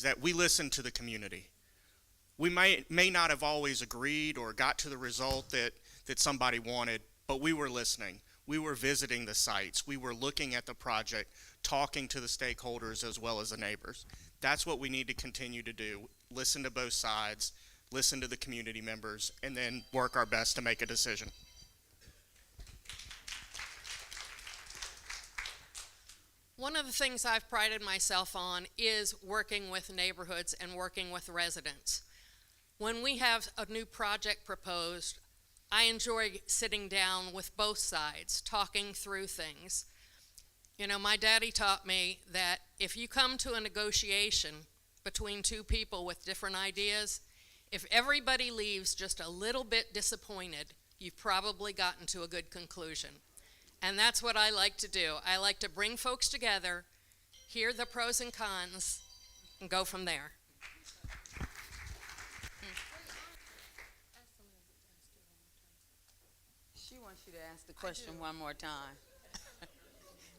is that we listen to the community. We may not have always agreed or got to the result that somebody wanted, but we were listening. We were visiting the sites. We were looking at the project, talking to the stakeholders as well as the neighbors. That's what we need to continue to do. Listen to both sides, listen to the community members, and then work our best to make a decision. One of the things I've prided myself on is working with neighborhoods and working with residents. When we have a new project proposed, I enjoy sitting down with both sides, talking through things. You know, my daddy taught me that if you come to a negotiation between two people with different ideas, if everybody leaves just a little bit disappointed, you've probably gotten to a good conclusion. And that's what I like to do. I like to bring folks together, hear the pros and cons, and go from there. She wants you to ask the question one more time.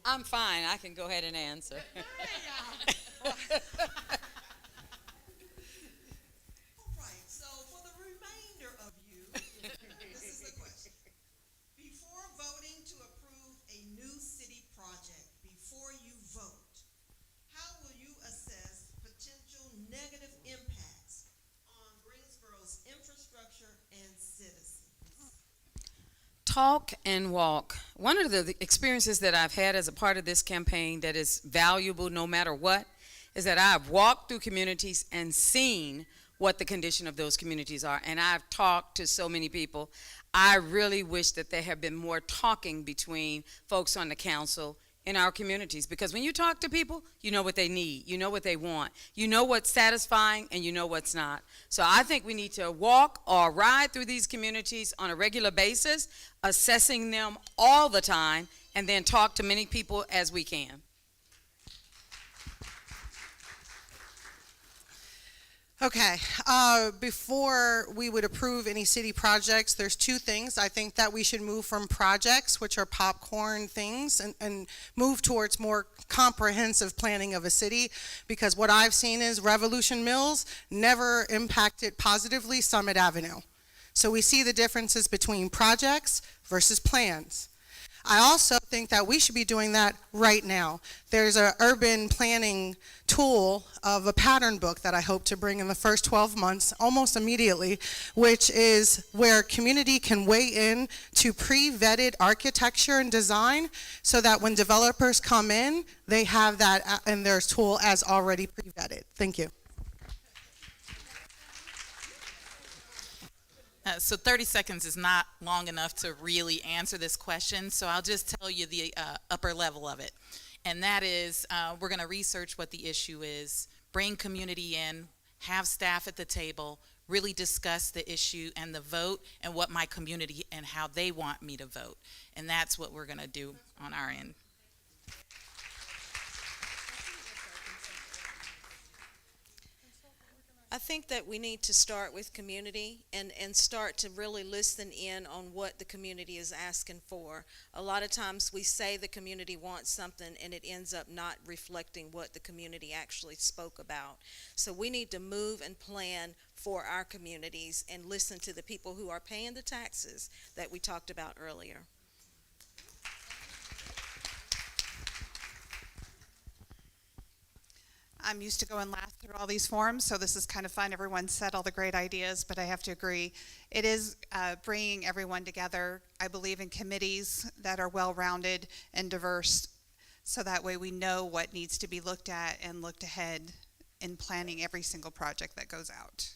I'm fine. I can go ahead and answer. All right, so for the remainder of you, this is the question. Before voting to approve a new city project, before you vote, how will you assess potential negative impacts on Greensboro's infrastructure and citizens? Talk and walk. One of the experiences that I've had as a part of this campaign that is valuable no matter what is that I've walked through communities and seen what the condition of those communities are. And I've talked to so many people. I really wish that there had been more talking between folks on the council in our communities, because when you talk to people, you know what they need, you know what they want, you know what's satisfying, and you know what's not. So I think we need to walk or ride through these communities on a regular basis, assessing them all the time, and then talk to many people as we can. Okay, before we would approve any city projects, there's two things. I think that we should move from projects, which are popcorn things, and move towards more comprehensive planning of a city, because what I've seen is Revolution Mills never impacted positively Summit Avenue. So we see the differences between projects versus plans. I also think that we should be doing that right now. There's an urban planning tool of a pattern book that I hope to bring in the first 12 months, almost immediately, which is where community can weigh in to pre-vetted architecture and design, so that when developers come in, they have that in their tool as already pre-vetted. Thank you. So 30 seconds is not long enough to really answer this question, so I'll just tell you the upper level of it. And that is, we're going to research what the issue is, bring community in, have staff at the table, really discuss the issue and the vote and what my community and how they want me to vote. And that's what we're going to do on our end. I think that we need to start with community and start to really listen in on what the community is asking for. A lot of times we say the community wants something and it ends up not reflecting what the community actually spoke about. So we need to move and plan for our communities and listen to the people who are paying the taxes that we talked about earlier. I'm used to going last through all these forums, so this is kind of fun. Everyone said all the great ideas, but I have to agree. It is bringing everyone together. I believe in committees that are well-rounded and diverse, so that way we know what needs to be looked at and looked ahead in planning every single project that goes out.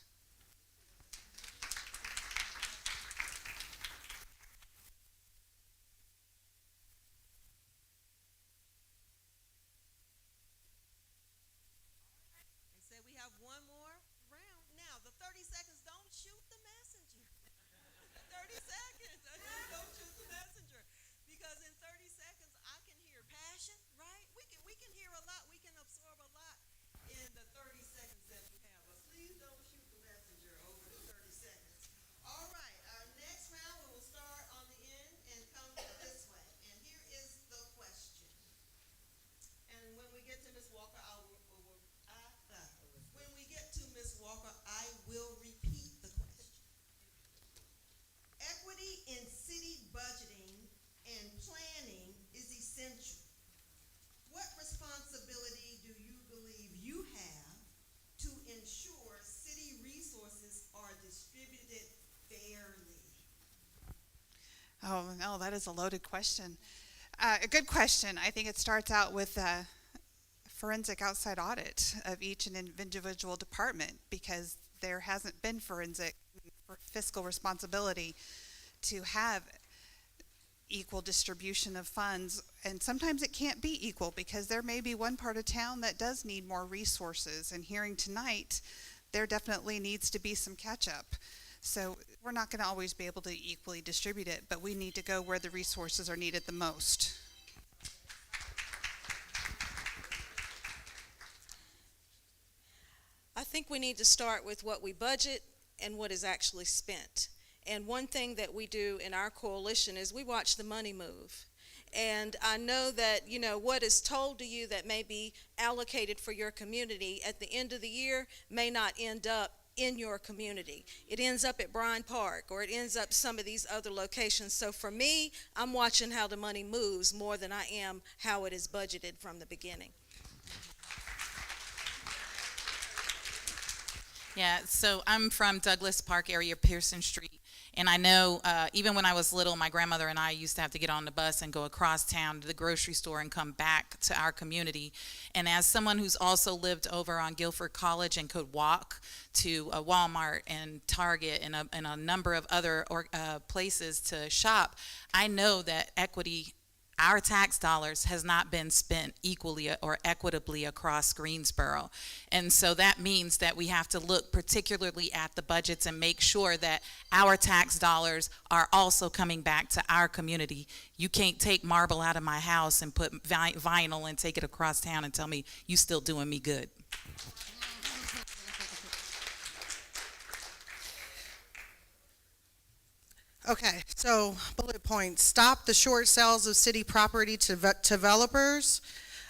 no, that is a loaded question. A good question. I think it starts out with a forensic outside audit of each and individual department, because there hasn't been forensic or fiscal responsibility to have equal distribution of funds. And sometimes it can't be equal, because there may be one part of town that does need more resources. And hearing tonight, there definitely needs to be some catch up. So we're not going to always be able to equally distribute it, but we need to go where the resources are needed the most. I think we need to start with what we budget and what is actually spent. And one thing that we do in our coalition is we watch the money move. And I know that, what is told to you that may be allocated for your community at the end of the year may not end up in your community. It ends up at Bryan Park, or it ends up some of these other locations. So for me, I'm watching how the money moves more than I am how it is budgeted from the beginning. Yeah, so I'm from Douglas Park area, Pearson Street. And I know even when I was little, my grandmother and I used to have to get on the bus and go across town to the grocery store and come back to our community. And as someone who's also lived over on Guilford College and could walk to a Walmart and Target and a number of other places to shop, I know that equity, our tax dollars, has not been spent equally or equitably across Greensboro. And so that means that we have to look particularly at the budgets and make sure that our tax dollars are also coming back to our community. You can't take marble out of my house and put vinyl and take it across town and tell me you still doing me good. Okay, so bullet points: stop the short sales of city property to developers.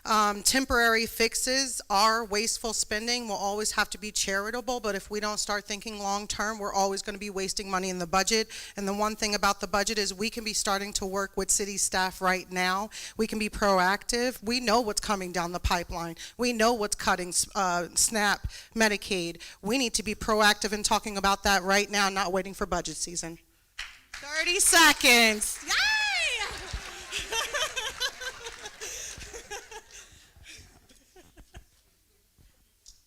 Temporary fixes are wasteful spending. Will always have to be charitable, but if we don't start thinking long term, we're always going to be wasting money in the budget. And the one thing about the budget is we can be starting to work with city staff right now. We can be proactive. We know what's coming down the pipeline. We know what's cutting SNAP, Medicaid. We need to be proactive in talking about that right now, not waiting for budget season. 30 seconds. Yay!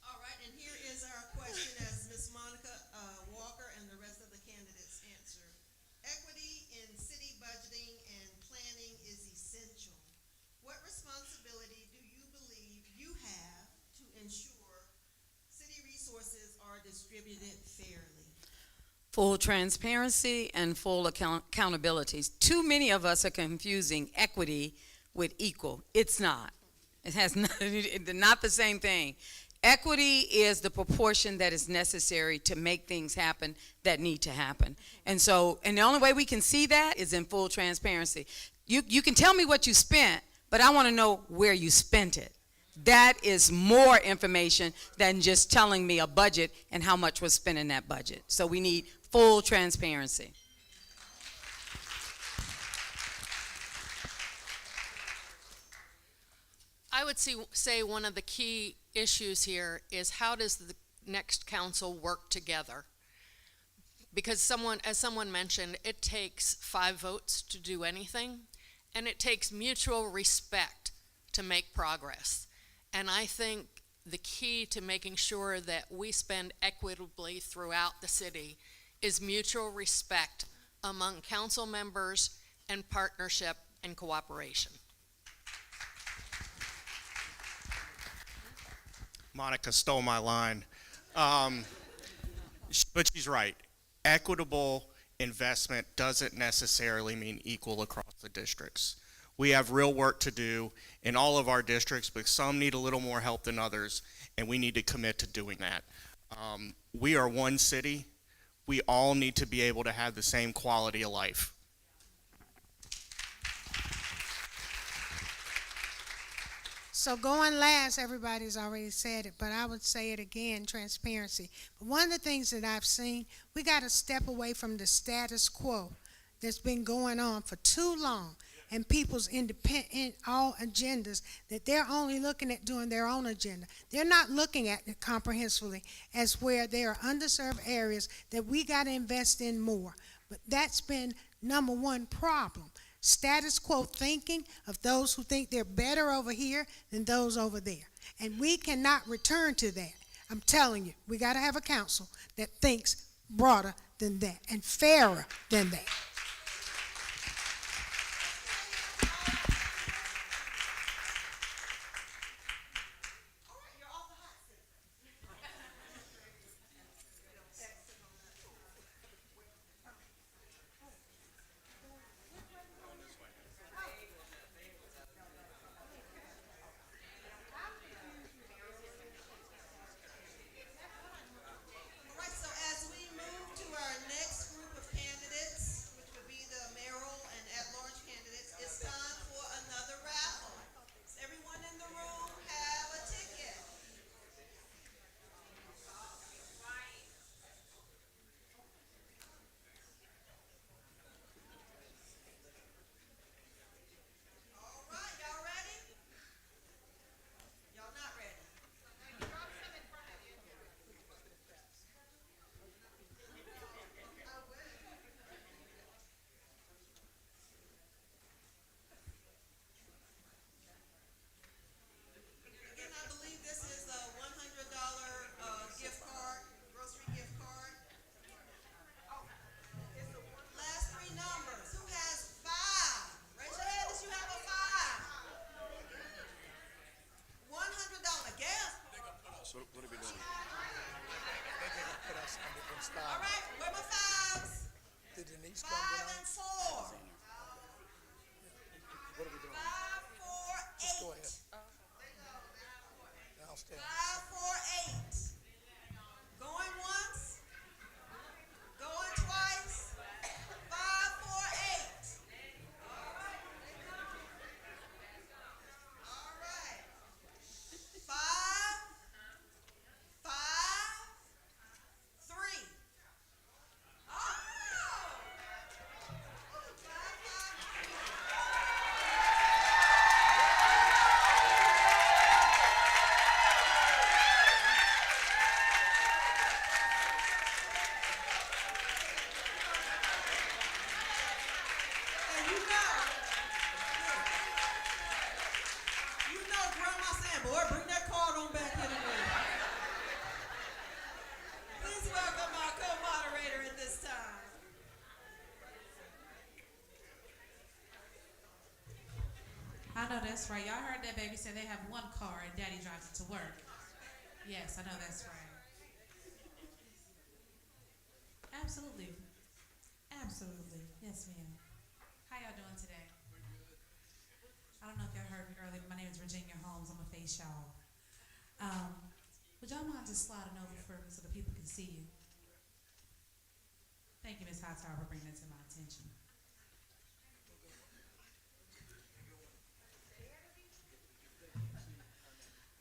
All right, and here is our question as Ms. Monica Walker and the rest of the candidates answer. Equity in city budgeting and planning is essential. What responsibility do you believe you have to ensure city resources are distributed fairly? Full transparency and full accountability. Too many of us are confusing equity with equal. It's not. It has not the same thing. Equity is the proportion that is necessary to make things happen that need to happen. And the only way we can see that is in full transparency. You can tell me what you spent, but I want to know where you spent it. That is more information than just telling me a budget and how much was spent in that budget. So we need full transparency. I would say one of the key issues here is how does the next council work together? Because as someone mentioned, it takes 5 votes to do anything, and it takes mutual respect to make progress. And I think the key to making sure that we spend equitably throughout the city is mutual respect among council members and partnership and cooperation. Monica stole my line. But she's right. Equitable investment doesn't necessarily mean equal across the districts. We have real work to do in all of our districts, but some need a little more help than others, and we need to commit to doing that. We are one city. We all need to be able to have the same quality of life. So going last, everybody's already said it, but I would say it again, transparency. But one of the things that I've seen, we got to step away from the status quo that's been going on for too long, and people's independent, all agendas, that they're only looking at doing their own agenda. They're not looking at it comprehensively as where there are underserved areas that we got to invest in more. But that's been number one problem. Status quo thinking of those who think they're better over here than those over there. And we cannot return to that. I'm telling you, we got to have a council that thinks broader than that and fairer than that. All right, you're off the hot seat. All right, so as we move to our next group of candidates, which would be the mayoral and at-large candidates, it's time for another raffle. Does everyone in the room have a ticket? All right, y'all ready? Y'all not ready? Again, I believe this is a $100 gift card, grocery gift card. Last three numbers. Who has five? Raise your hand if you have a five. $100 gas. What are we doing? All right, where my fives? Did Denise come 5 tonight? and 4. What are we doing? 5, 4, 8. Go ahead. Downstairs. 5, 4, 8. Going once. Going twice. 5, 4, 8. All right. 5, 5, 3. Oh! 5, 5, 3. And you know, Grandma saying, boy, bring that card on back here today. Please welcome our co-moderator at this time. I know that's right. Y'all heard that baby say they have one car and daddy drives it to work. Yes, I know that's right. Absolutely. Absolutely. Yes, ma'am. How y'all doing today? I don't know if y'all heard me earlier, but my name is Virginia Holmes. I'm gonna face y'all. Would y'all mind just sliding over for me so the people can see you? Thank you, Ms. Hightower, for bringing that to my attention.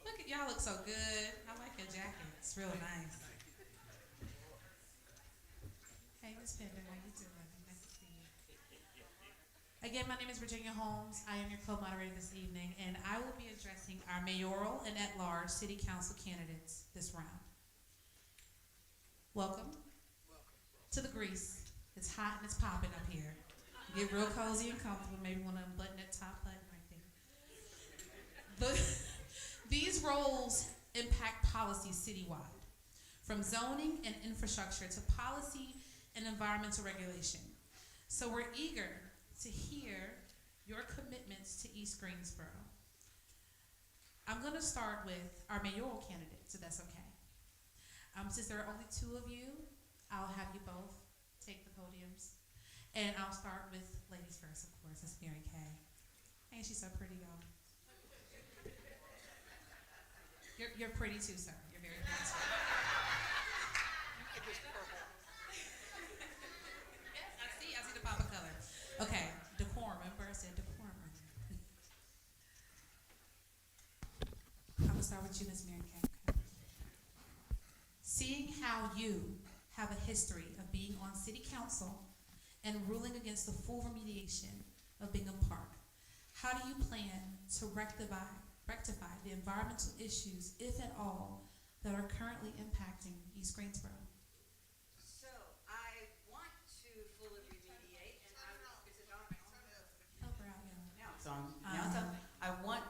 Look at y'all look so good. I like your jacket. It's real nice. Hey, Miss Pender, how you doing? Nice to see you. Again, my name is Virginia Holmes. I am your co-moderator this evening, and I will be addressing our mayoral and at-large city council candidates this round. Welcome to the grease. It's hot and it's popping up here. Get real cozy and comfortable. Maybe want to unbutton that top button right there. These roles impact policy citywide, from zoning and infrastructure to policy and environmental regulation. So we're eager to hear your commitments to East Greensboro. I'm going to start with our mayoral candidates, if that's okay. Since there are only two of you, I'll have you both take the podiums. And I'll start with ladies first, of course. That's Mary Kay. Ain't she so pretty, y'all? You're pretty too, sir. You're very pretty too. Yes, I see the pop of color. Okay, decorum. Remember I said decorum. I'm gonna start with you, Ms. Mary Kay. Okay. Seeing how you have a history of being on city council and ruling against the full remediation of Bingham Park, how do you plan to rectify the environmental issues, if at all, that are currently impacting East Greensboro? So I want to fully remediate, and I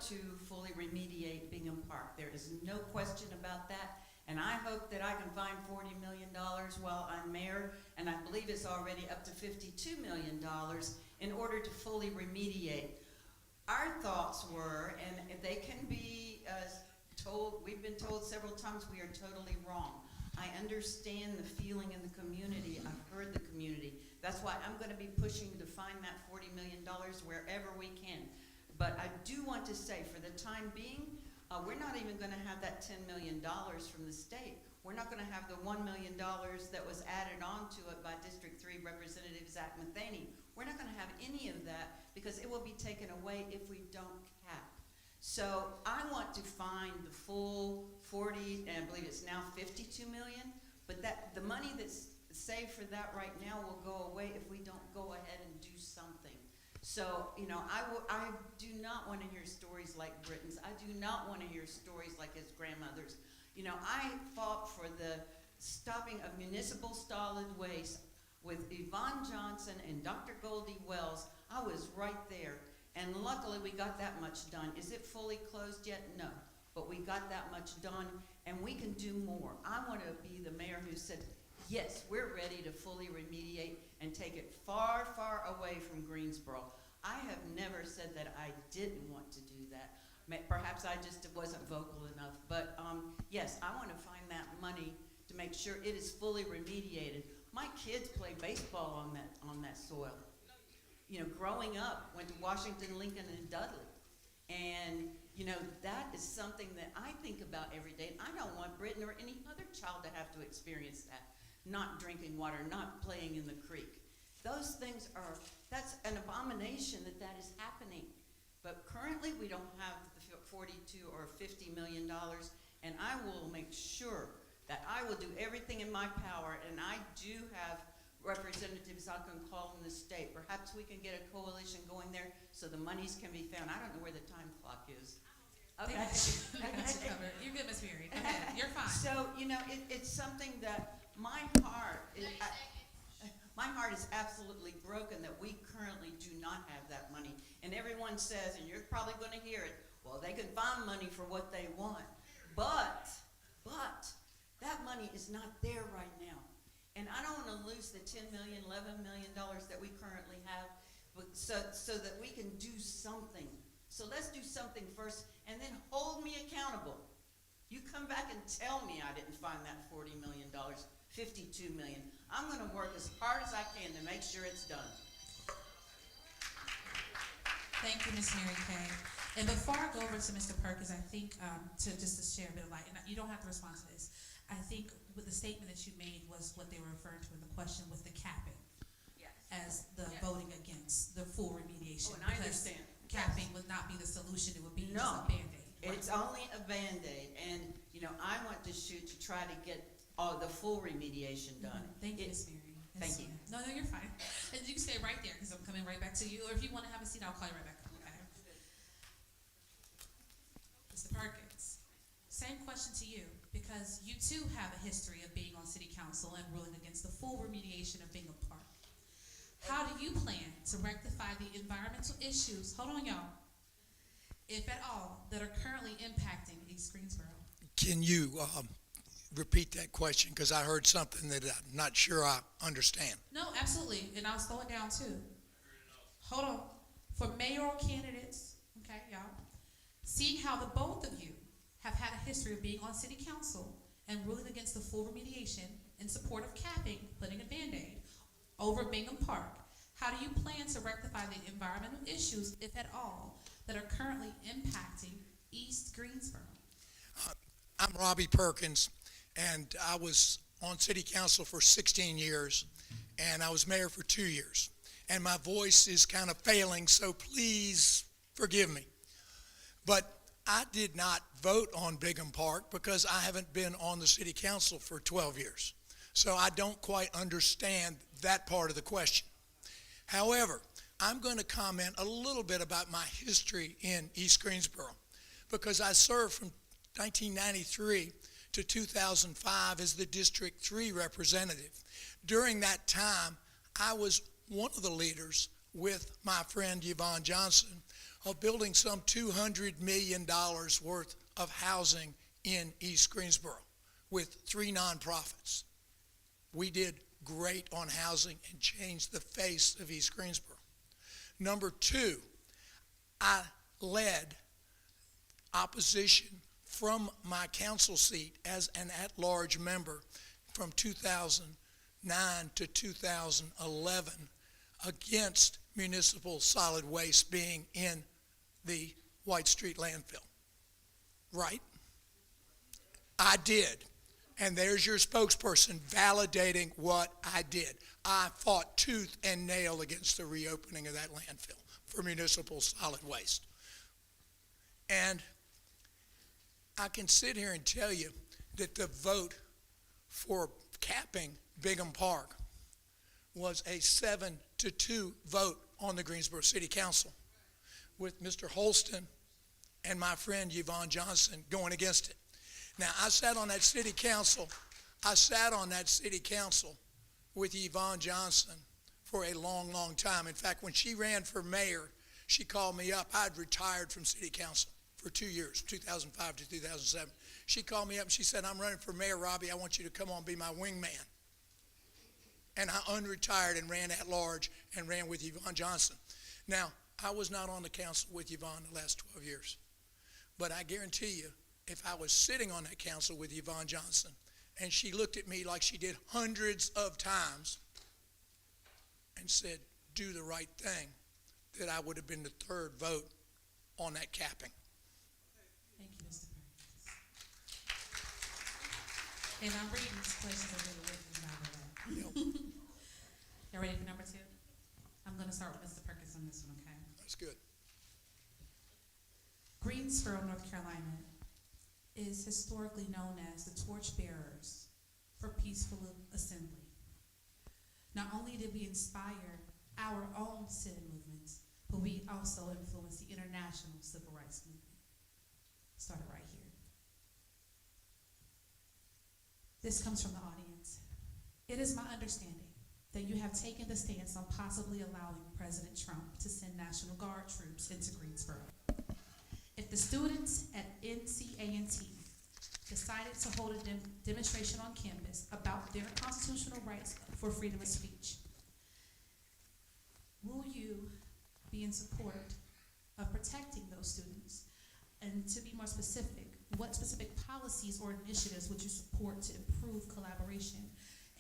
to fully remediate Bingham Park. There is no question about that. And I hope that I can find $40 million while I'm mayor, and I believe it's already up to $52 million in order to fully remediate. Our thoughts were, and they can be told, we've been told several times we are totally wrong. I understand the feeling in the community. I've heard the community. That's why I'm going to be pushing to find that $40 million wherever we can. But I do want to say, for the time being, we're not even going to have that $10 million from the state. We're not going to have the $1 million that was added on to it by District 3 Representative Zach Matheny. We're not going to have any of that because it will be taken away if we don't cap. So I want to find the full 40, and I believe it's now 52 million, but that the money that's saved for that right now will go away if we don't go ahead and do something. So, you know, I do not want to hear stories like Britain's. I do not want to hear stories like his grandmother's. You know, I fought for the stopping of municipal solid waste with Yvonne Johnson and Dr. Goldie Wells. I was right there. And luckily we got that much done. Is it fully closed yet? No. But we got that much done, and we can do more. I want to be the mayor who said, yes, we're ready to fully remediate and take it far, far away from Greensboro. I have never said that I didn't want to do that. Perhaps I just wasn't vocal enough. But yes, I want to find that money to make sure it is fully remediated. My kids play baseball on that soil. You know, growing up, went to Washington, Lincoln, and Dudley. And, you know, that is something that I think about every day. I don't want Britain or any other child to have to experience that. Not drinking water, not playing in the creek. Those things are, that's an abomination that is happening. But currently we don't have the 42 or $50 million, and I will make sure that I will do everything in my power, and I do have representatives I can call in the state. Perhaps we can get a coalition going there so the monies can be found. I don't know where the time clock is. Okay. I got you covered. You're good, Miss Mary. Okay, you're fine. So, you know, it's something that my heart is absolutely broken that we currently do not have that money. And everyone says, and you're probably going to hear it, well, they can find money for what they want. But that money is not there right now. And I don't want to lose the $10 million, $11 million that we currently have, so that we can do something. So let's do something first, and then hold me accountable. You come back and tell me I didn't find that $40 million, $52 million. I'm going to work as hard as I can to make sure it's done. Thank you, Miss Mary Kay. And before I go over to Mr. Perkins, I think to share a bit of light, and you don't have to respond to this. I think with the statement that you made was what they were referring to in the question with the capping. Yes. As the Yes. voting against the full remediation. Oh, and I because understand. Capping Yes. would not be the solution, it would be No. just a Band-Aid. It's only a Band-Aid, and, you know, I want to shoot to try to get all the full remediation done. Thank you, Miss Mary. Thank you. No, you're fine. And you can stay right there because I'm coming right back to you. Or if you want to have a seat, I'll call you right back up. Okay. Mr. Perkins, same question to you because you too have a history of being on City Council and ruling against the full remediation of Bingham Park. How do you plan to rectify the environmental issues? Hold on, y'all. If at all, that are currently impacting East Greensboro. Can you repeat that question? Because I heard something that I'm not sure I understand. No, absolutely, and I'll slow it down too. Hold on. For mayoral candidates, okay, y'all, seeing how the both of you have had a history of being on city council and ruling against the full remediation in support of capping, putting a Band-Aid over Bingham Park, how do you plan to rectify the environmental issues, if at all, that are currently impacting East Greensboro? I'm Robbie Perkins, and I was on city council for 16 years, and I was mayor for 2 years. And my voice is kind of failing, so please forgive me. But I did not vote on Bingham Park because I haven't been on the city council for 12 years. So I don't quite understand that part of the question. However, I'm going to comment a little bit about my history in East Greensboro because I served from 1993 to 2005 as the District 3 representative. During that time, I was one of the leaders with my friend Yvonne Johnson of building some $200 million worth of housing in East Greensboro with 3 nonprofits. We did great on housing and changed the face of East Greensboro. Number 2, I led opposition from my council seat as an at-large member from 2009 to 2011 against municipal solid waste being in the White Street landfill. Right? I did. And there's your spokesperson validating what I did. I fought tooth and nail against the reopening of that landfill for municipal solid waste. And I can sit here and tell you that the vote for capping Bingham Park was a 7-2 vote on the Greensboro City Council, with Mr. Holston and my friend Yvonne Johnson going against it. Now, I sat on that city council with Yvonne Johnson for a long, long time. In fact, when she ran for mayor, she called me up. I'd retired from city council for 2 years, 2005 to 2007. She called me up and she said, "I'm running for mayor, Robbie. I want you to come on and be my wingman." And I unretired and ran at large and ran with Yvonne Johnson. Now, I was not on the council with Yvonne the last 12 years, but I guarantee you, if I was sitting on that council with Yvonne Johnson and she looked at me like she did hundreds of times and said, "Do the right thing," that I would have been the 3rd vote on that capping. Thank you, Mr. Perkins. And I'm reading these questions a little bit out of that. Y'all ready for number 2? I'm going to start with Mr. Perkins on this one, okay? That's good. Greensboro, North Carolina is historically known as the torchbearers for peaceful assembly. Not only did we inspire our own civil movements, but we also influenced the international civil rights movement. Started right here. This comes from the audience. It is my understanding that you have taken the stance on possibly allowing President Trump to send National Guard troops into Greensboro. If the students at NCA&T decided to hold a demonstration on campus about their constitutional rights for freedom of speech, will you be in support of protecting those students? And to be more specific, what specific policies or initiatives would you support to improve collaboration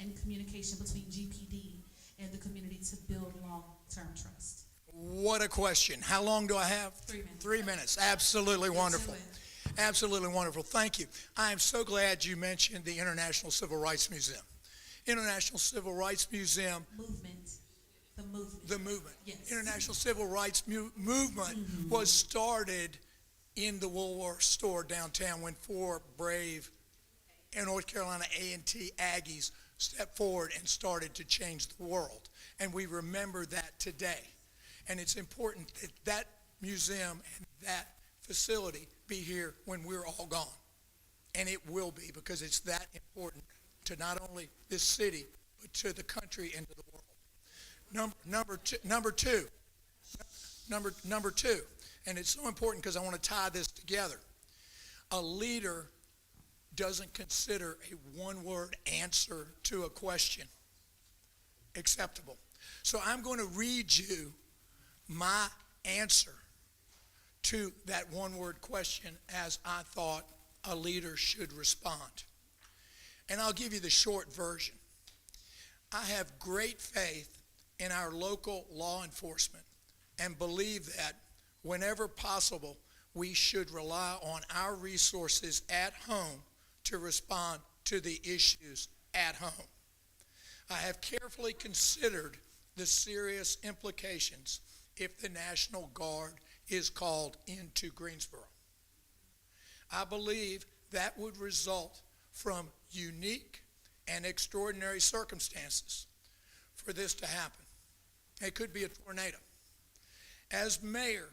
and communication between GPD and the community to build long-term trust? What a question. How long do I have? 3 minutes. 3 minutes. Absolutely wonderful. Absolutely wonderful. Thank you. I am so glad you mentioned the International Civil Rights Museum. International Civil Rights Museum. Movement. The movement. The movement. Yes. International Civil Rights Movement was started in the Woolworth store downtown when 4 brave North Carolina A&T Aggies stepped forward and started to change the world. And we remember that today. And it's important that that museum and that facility be here when we're all gone. And it will be, because it's that important to not only this city, but to the country and to the world. Number two, and it's so important because I want to tie this together. A leader doesn't consider a one-word answer to a question acceptable. So I'm going to read you my answer to that one-word question as I thought a leader should respond. And I'll give you the short version. I have great faith in our local law enforcement and believe that whenever possible, we should rely on our resources at home to respond to the issues at home. I have carefully considered the serious implications if the National Guard is called into Greensboro. I believe that would result from unique and extraordinary circumstances for this to happen. It could be a tornado. As mayor,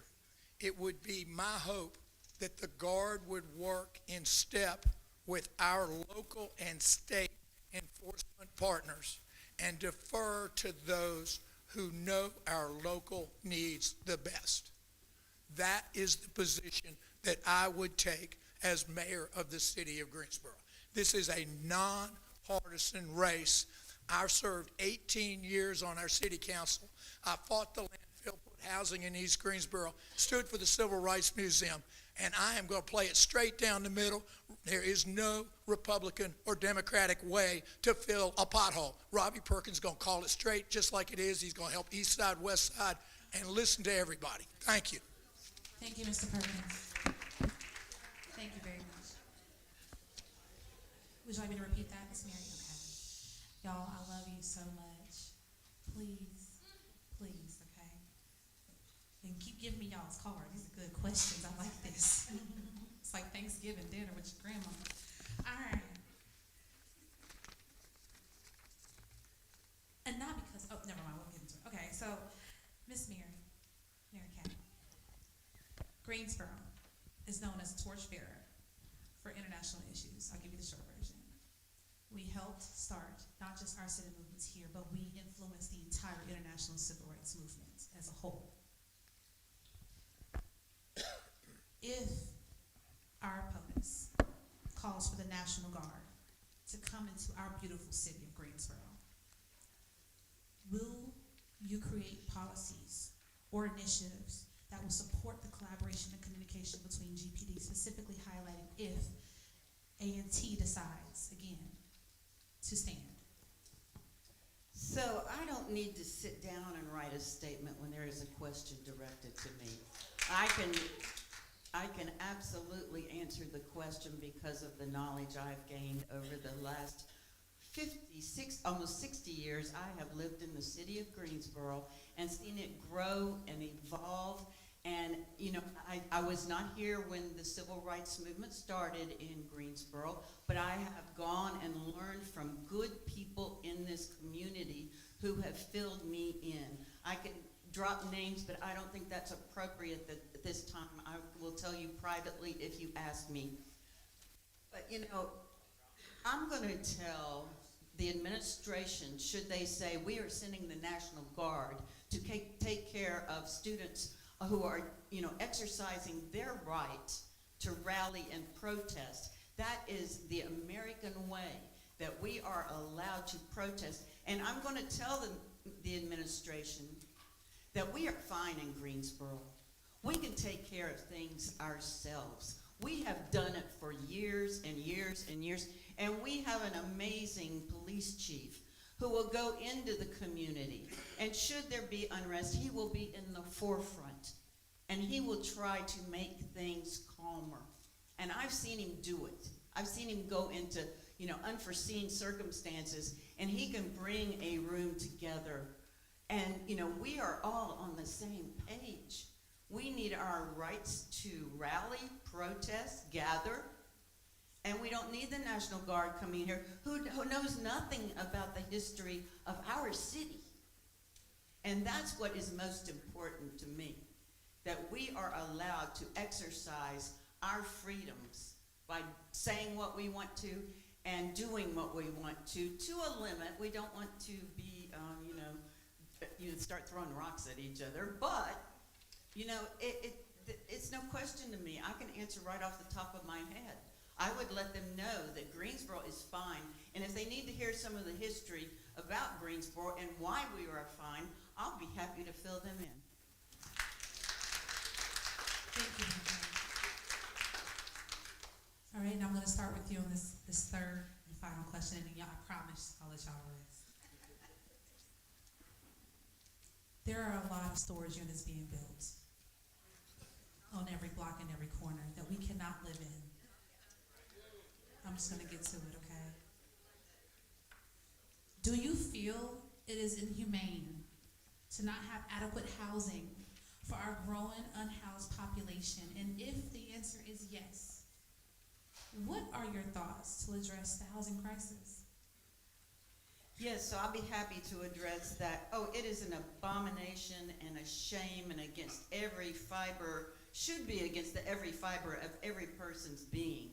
it would be my hope that the Guard would work in step with our local and state enforcement partners and defer to those who know our local needs the best. That is the position that I would take as mayor of the city of Greensboro. This is a non-partisan race. I've served 18 years on our city council. I fought the landfill, put housing in East Greensboro, stood for the Civil Rights Museum, and I am going to play it straight down the middle. There is no Republican or Democratic way to fill a pothole. Robbie Perkins is going to call it straight just like it is. He's going to help East Side, West Side, and listen to everybody. Thank you. Thank you, Mr. Perkins. Thank you very much. Would you like me to repeat that, Ms. Mary? Okay. Y'all, I love you so much. Please, please, okay? And keep giving me y'all's cards. These are good questions. I like this. It's like Thanksgiving dinner with your grandma. All right. And not because, oh, never mind, we'll get into it. Okay, so, Miss Mary Cat, Greensboro is known as a torchbearer for international issues. I'll give you the short version. We helped start not just our city movements here, but we influenced the entire international civil rights movement as a whole. If our opponents calls for the National Guard to come into our beautiful city of Greensboro, will you create policies or initiatives that will support the collaboration and communication between GPD, specifically highlighting if A&T decides, again, to stand? So I don't need to sit down and write a statement when there is a question directed to me. I can absolutely answer the question because of the knowledge I've gained over the last 56, almost 60 years. I have lived in the city of Greensboro and seen it grow and evolve. And, you know, I was not here when the civil rights movement started in Greensboro, but I have gone and learned from good people in this community who have filled me in. I can drop names, but I don't think that's appropriate at this time. I will tell you privately if you ask me. But, you know, I'm going to tell the administration, should they say, we are sending the National Guard to take care of students who are, you know, exercising their right to rally and protest. That is the American way that we are allowed to protest. And I'm going to tell the administration that we are fine in Greensboro. We can take care of things ourselves. We have done it for years and years and years, and we have an amazing police chief who will go into the community, and should there be unrest, he will be in the forefront, and he will try to make things calmer. And I've seen him do it. I've seen him go into, you know, unforeseen circumstances, and he can bring a room together. And, you know, we are all on the same page. We need our rights to rally, protest, gather, and we don't need the National Guard coming here who knows nothing about the history of our city. And that's what is most important to me, that we are allowed to exercise our freedoms by saying what we want to and doing what we want to a limit. We don't want to be, start throwing rocks at each other, but, you know, it's no question to me. I can answer right off the top of my head. I would let them know that Greensboro is fine, and if they need to hear some of the history about Greensboro and why we are fine, I'll be happy to fill them in. Thank you. All right, now I'm going to start with you on this third and final question, and I promise I'll let y'all rest. There are a lot of storage units being built on every block and every corner that we cannot live in. I'm just going to get to it, okay? Do you feel it is inhumane to not have adequate housing for our growing unhoused population? And if the answer is yes, what are your thoughts to address the housing crisis? Yes, so I'll be happy to address that. Oh, it is an abomination and a shame and against every fiber, should be against every fiber of every person's being,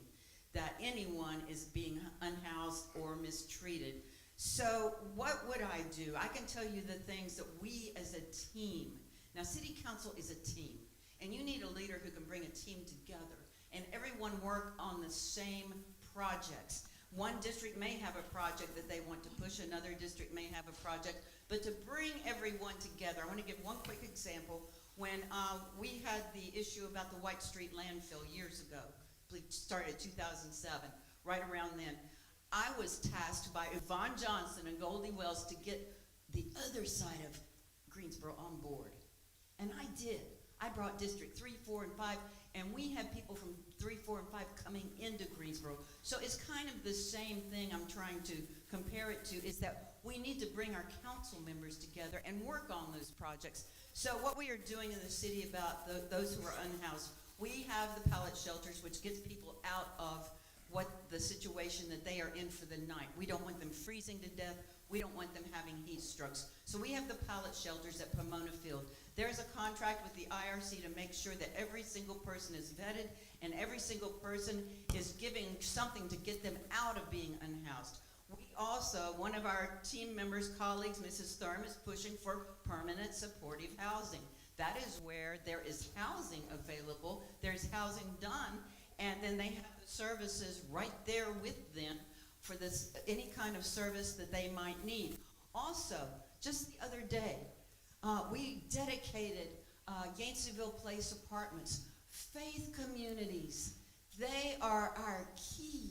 that anyone is being unhoused or mistreated. So what would I do? I can tell you the things that we as a team, now city council is a team, and you need a leader who can bring a team together and everyone work on the same projects. One district may have a project that they want to push, another district may have a project, but to bring everyone together, I want to give one quick example. When we had the issue about the White Street landfill years ago, I believe it started in 2007, right around then, I was tasked by Yvonne Johnson and Goldie Wells to get the other side of Greensboro on board. And I did. I brought District 3, 4, and 5, and we had people from 3, 4, and 5 coming into Greensboro. So it's kind of the same thing I'm trying to compare it to, is that we need to bring our council members together and work on those projects. So what we are doing in the city about those who are unhoused, we have the pallet shelters, which gets people out of what the situation that they are in for the night. We don't want them freezing to death. We don't want them having heat strokes. So we have the pallet shelters at Pomona Field. There's a contract with the IRC to make sure that every single person is vetted and every single person is giving something to get them out of being unhoused. We also, one of our team members, colleagues, Mrs. Thurm, is pushing for permanent supportive housing. That is where there is housing available, there's housing done, and then they have the services right there with them for this, any kind of service that they might need. Also, just the other day, we dedicated Yanceyville Place Apartments, faith communities. They are our key.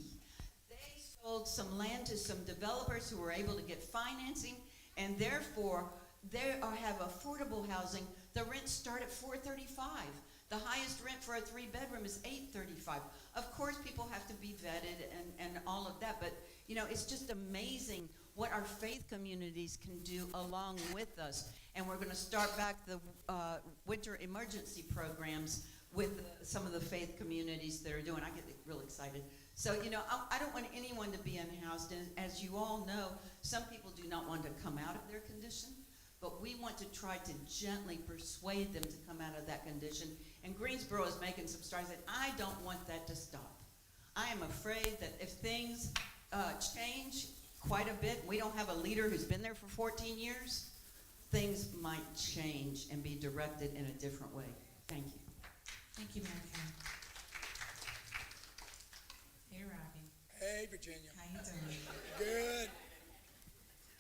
They sold some land to some developers who were able to get financing, and therefore they have affordable housing. The rents start at $435. The highest rent for a 3-bedroom is $835. Of course, people have to be vetted and all of that, but you know, it's just amazing what our faith communities can do along with us. And we're going to start back the winter emergency programs with some of the faith communities that are doing. I get real excited. So, you know, I don't want anyone to be unhoused. And as you all know, some people do not want to come out of their condition, but we want to try to gently persuade them to come out of that condition. And Greensboro is making some strides, and I don't want that to stop. I am afraid that if things change quite a bit, we don't have a leader who's been there for 14 years, things might change and be directed in a different way. Thank you. Thank you, Mary Kay. Hey, Robbie. Hey, Virginia. How you doing? Good.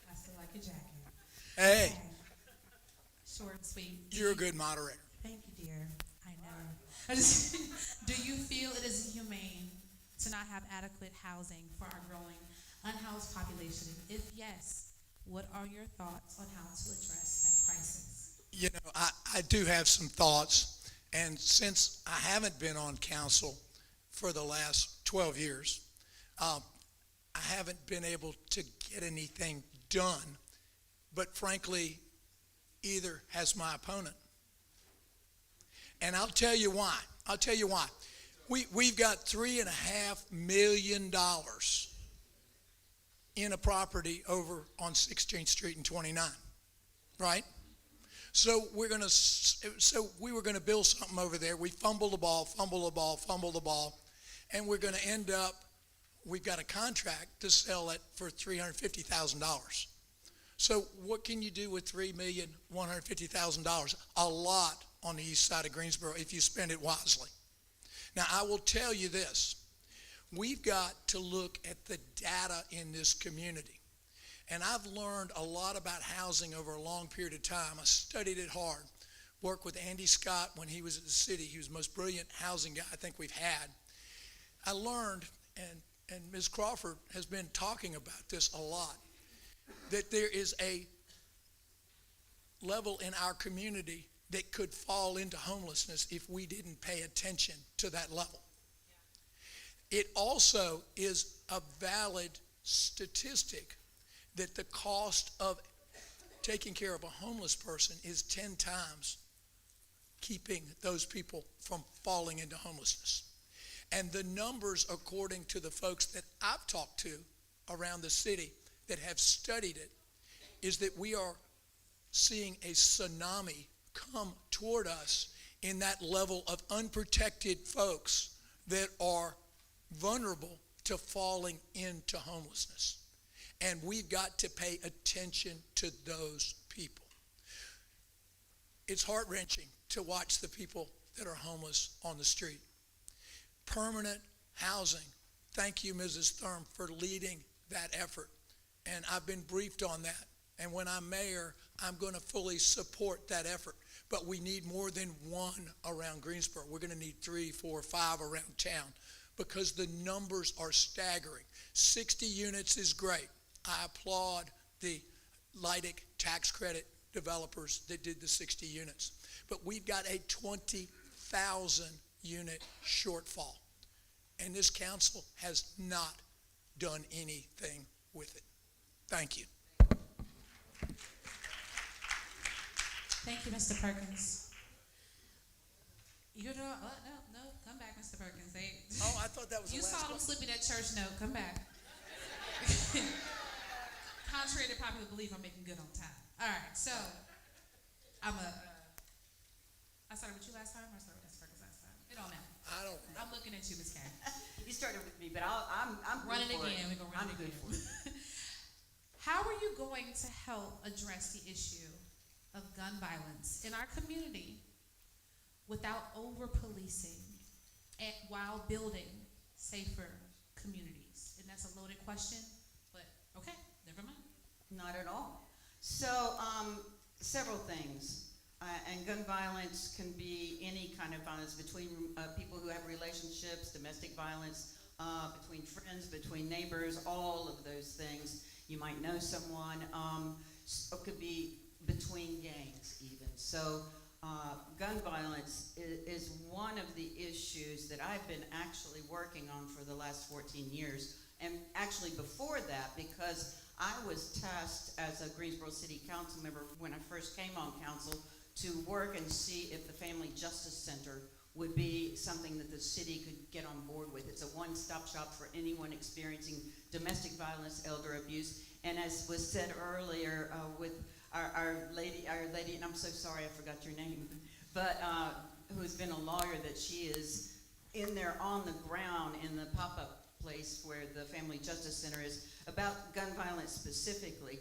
I still like your jacket. Hey, Okay. Short and sweet. you're a good moderator. Thank you, dear. I know. Do you feel it is inhumane to not have adequate housing for our growing unhoused population? If yes, what are your thoughts on how to address that crisis? You know, I do have some thoughts, and since I haven't been on council for the last 12 years, I haven't been able to get anything done, but frankly, either has my opponent. And I'll tell you why. We've got $3.5 million in a property over on 16th Street and 29, right? So we were gonna build something over there. We fumbled the ball, and we're gonna end up, we've got a contract to sell it for $350,000. So what can you do with $3,150,000? A lot on the east side of Greensboro if you spend it wisely. Now, I will tell you this. We've got to look at the data in this community. And I've learned a lot about housing over a long period of time. I studied it hard. Worked with Andy Scott when he was at the city. He was the most brilliant housing guy I think we've had. I learned, and Ms. Crawford has been talking about this a lot, that there is a level in our community that could fall into homelessness if we didn't pay attention to that level. It also is a valid statistic that the cost of taking care of a homeless person is 10 times keeping those people from falling into homelessness. And the numbers, according to the folks that I've talked to around the city that have studied it, is that we are seeing a tsunami come toward us in that level of unprotected folks that are vulnerable to falling into homelessness. And we've got to pay attention to those people. It's heart-wrenching to watch the people that are homeless on the street. Permanent housing. Thank you, Mrs. Thurm, for leading that effort. And I've been briefed on that. And when I'm mayor, I'm going to fully support that effort. But we need more than one around Greensboro. We're going to need 3, 4, 5 around town because the numbers are staggering. 60 units is great. I applaud the Leidick tax credit developers that did the 60 units. But we've got a 20,000 unit shortfall. And this council has not done anything with it. Thank you. Thank you, Mr. Perkins. You know, no, come back, Mr. Perkins. Oh, I thought that was the You last saw them one. slipping that church note. Come back. Contrary to popular belief, I'm making good on time. All right, so I started with you last time, or I started with Mr. Perkins last time? It don't matter. I don't know. I'm looking at you, Ms. Karen. You started with me, but I'm Run it good for again. We're gonna run I'm it good again. for it. How are you going to help address the issue of gun violence in our community without over-policing and while building safer communities? And that's a loaded question, but okay, never mind. Not at all. So, several things. And gun violence can be any kind of violence between people who have relationships, domestic violence, between friends, between neighbors, all of those things. You might know someone. It could be between gangs even. So gun violence is one of the issues that I've been actually working on for the last 14 years. And actually before that, because I was tasked as a Greensboro City Council member when I first came on council to work and see if the Family Justice Center would be something that the city could get on board with. It's a one-stop shop for anyone experiencing domestic violence, elder abuse. And as was said earlier with our lady, and I'm so sorry I forgot your name, but who's been a lawyer, that she is in there on the ground in the pop-up place where the Family Justice Center is, about gun violence specifically.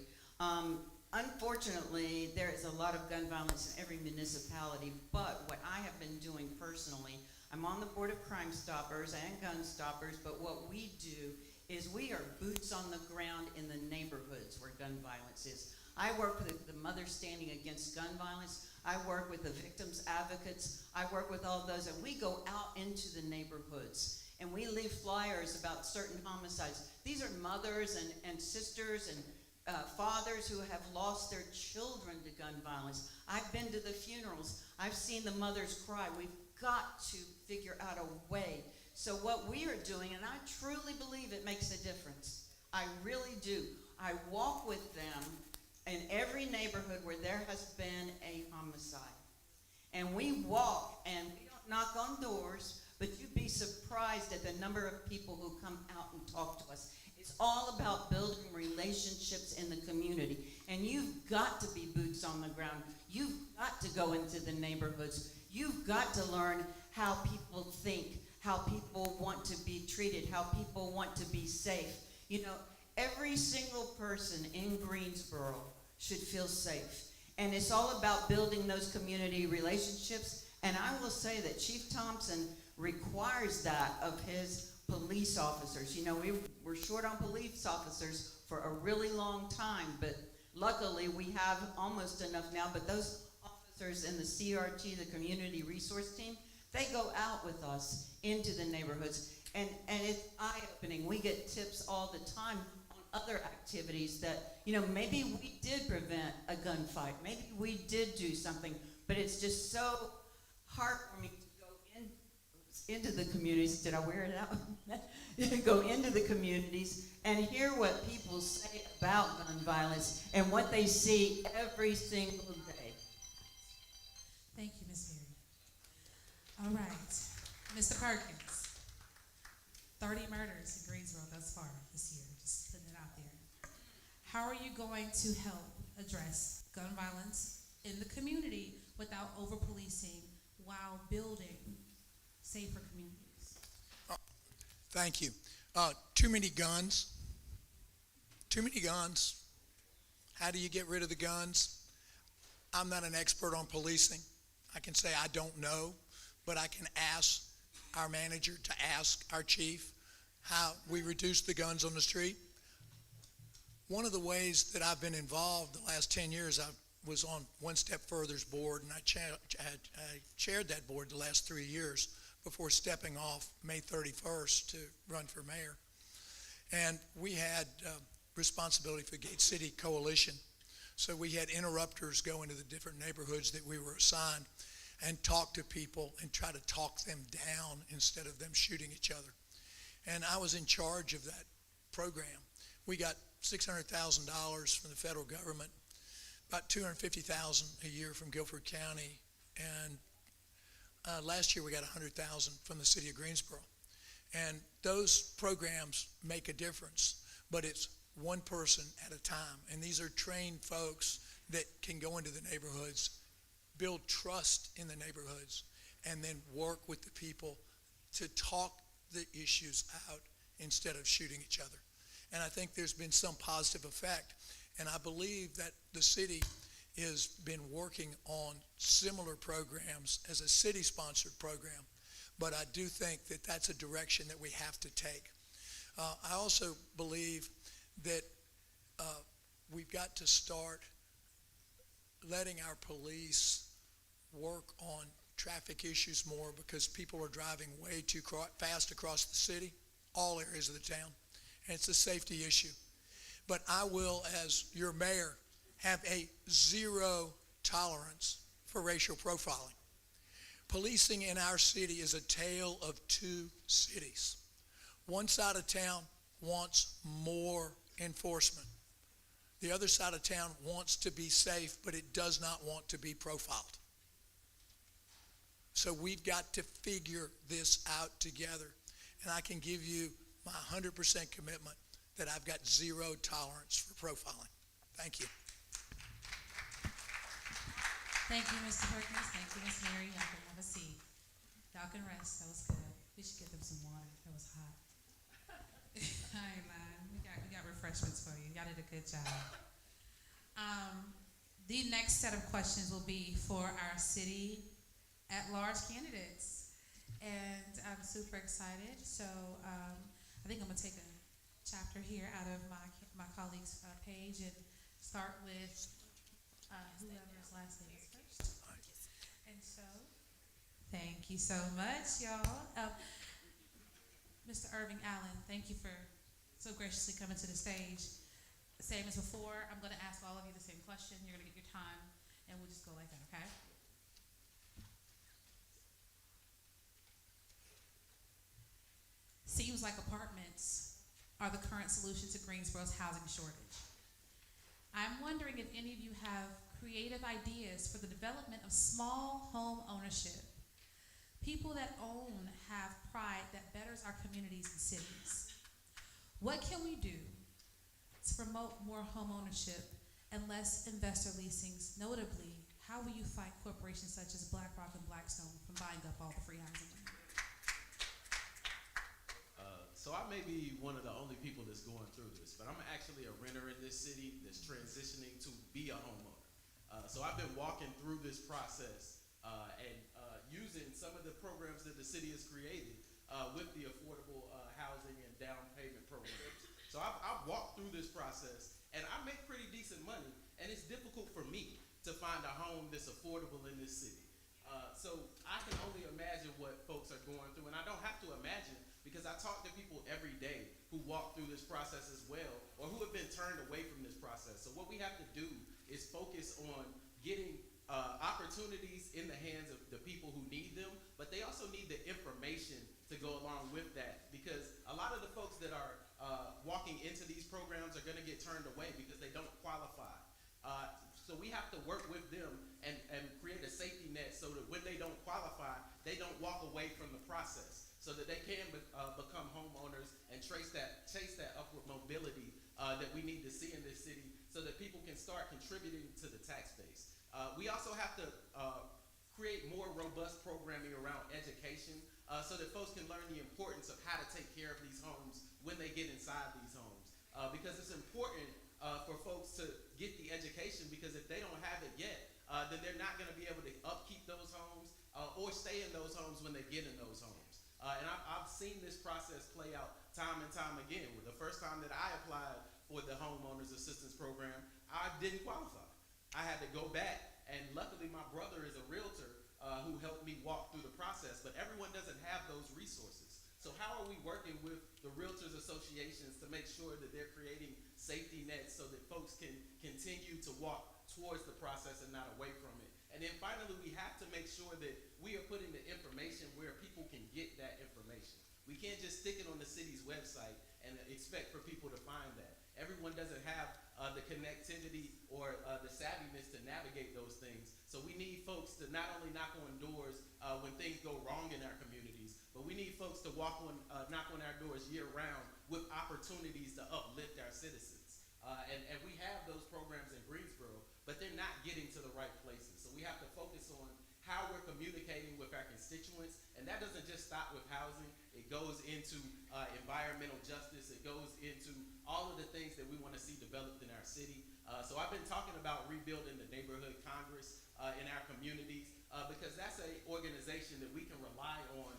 Unfortunately, there is a lot of gun violence in every municipality, but what I have been doing personally, I'm on the board of Crime Stoppers and Gun Stoppers, but what we do is we are boots on the ground in the neighborhoods where gun violence is. I work with the Mothers Standing Against Gun Violence. I work with the victims advocates. I work with all those, and we go out into the neighborhoods, and we leave flyers about certain homicides. These are mothers and sisters and fathers who have lost their children to gun violence. I've been to the funerals. I've seen the mothers cry. We've got to figure out a way. So what we are doing, and I truly believe it makes a difference. I really do. I walk with them in every neighborhood where there has been a homicide. And we walk, and we don't knock on doors, but you'd be surprised at the number of people who come out and talk to us. It's all about building relationships in the community. And you've got to be boots on the ground. You've got to go into the neighborhoods. You've got to learn how people think, how people want to be treated, how people want to be safe. You know, every single person in Greensboro should feel safe. And it's all about building those community relationships. And I will say that Chief Thompson requires that of his police officers. You know, we were short on police officers for a really long time, but luckily we have almost enough now. But those officers in the CRT, the Community Resource Team, they go out with us into the neighborhoods, and it's eye-opening. We get tips all the time on other activities that, you know, maybe we did prevent a gunfight, maybe we did do something, but it's just so heartwarming to go into the communities. Did I wear it out? Go into the communities and hear what people say about gun violence and what they see every single day. Thank you, Ms. Berry. All right, Mr. Perkins. 30 murders in Greensboro thus far this year, just putting it out there. How are you going to help address gun violence in the community without over-policing while building safer communities? Thank you. Too many guns, Too many guns. How do you get rid of the guns? I'm not an expert on policing. I can say I don't know, but I can ask our manager to ask our chief how we reduce the guns on the street. One of the ways that I've been involved the last 10 years, I was on One Step Further's board, and I chaired that board the last 3 years before stepping off May 31st to run for mayor. And we had responsibility for Gate City Coalition. So we had interrupters go into the different neighborhoods that we were assigned and talk to people and try to talk them down instead of them shooting each other. And I was in charge of that program. We got $600,000 from the federal government, about $250,000 a year from Guilford County, and last year we got $100,000 from the city of Greensboro. And those programs make a difference, but it's one person at a time. And these are trained folks that can go into the neighborhoods, build trust in the neighborhoods, and then work with the people to talk the issues out instead of shooting each other. And I think there's been some positive effect. And I believe that the city has been working on similar programs as a city-sponsored program. But I do think that that's a direction that we have to take. I also believe that we've got to start letting our police work on traffic issues more, because people are driving way too fast across the city, all areas of the town, and it's a safety issue. But I will, as your mayor, have a zero tolerance for racial profiling. Policing in our city is a tale of two cities. One side of town wants more enforcement. The other side of town wants to be safe, but it does not want to be profiled. So we've got to figure this out together. And I can give you my 100% commitment that I've got zero tolerance for profiling. Thank you. Thank you, Mr. Perkins. Thank you, Miss Mary. Y'all can have a seat. Y'all can rest. That was good. We should get them some water. That was hot. I ain't lying. We got refreshments for you. Y'all did a good job. The next set of questions will be for our city at-large candidates. And I'm super excited. So I think I'm going to take a chapter here out of my colleague's page and start with whoever's last name is first. And so, thank you so much, y'all. Mr. Irving Allen, thank you for so graciously coming to the stage. Same as before, I'm going to ask all of you the same question. You're going to get your time, and we'll just go like that, okay? Seems like apartments are the current solution to Greensboro's housing shortage. I'm wondering if any of you have creative ideas for the development of small home ownership. People that own have pride that betters our communities and cities. What can we do to promote more home ownership and less investor leasings? Notably, how will you fight corporations such as BlackRock and Blackstone from buying up all the free housing land? So I may be one of the only people that's going through this, but I'm actually a renter in this city that's transitioning to be a homeowner. So I've been walking through this process and using some of the programs that the city has created with the affordable housing and down payment programs. So I've walked through this process, and I make pretty decent money, and it's difficult for me to find a home that's affordable in this city. So I can only imagine what folks are going through, and I don't have to imagine because I talk to people every day who walk through this process as well, or who have been turned away from this process. So what we have to do is focus on getting opportunities in the hands of the people who need them, but they also need the information to go along with that, because a lot of the folks that are walking into these programs are going to get turned away because they don't qualify. So we have to work with them and create a safety net so that when they don't qualify, they don't walk away from the process, so that they can become homeowners and chase that upward mobility that we need to see in this city, so that people can start contributing to the tax base. We also have to create more robust programming around education so that folks can learn the importance of how to take care of these homes when they get inside these homes. because it's important for folks to get the education, because if they don't have it yet, then they're not going to be able to upkeep those homes or stay in those homes when they get in those homes. And I've seen this process play out time and time again. The first time that I applied for the homeowners assistance program, I didn't qualify. I had to go back, and luckily my brother is a realtor who helped me walk through the process, but everyone doesn't have those resources. So how are we working with the realtors associations to make sure that they're creating safety nets so that folks can continue to walk towards the process and not away from it? And then finally, we have to make sure that we are putting the information where people can get that information. We can't just stick it on the city's website and expect for people to find that. Everyone doesn't have the connectivity or the savviness to navigate those things. So we need folks to not only knock on doors when things go wrong in our communities, but we need folks to knock on our doors year round with opportunities to uplift our citizens. And we have those programs in Greensboro, but they're not getting to the right places. So we have to focus on how we're communicating with our constituents, and that doesn't just stop with housing. It goes into environmental justice. It goes into all of the things that we want to see developed in our city. So I've been talking about rebuilding the neighborhood Congress in our communities because that's an organization that we can rely on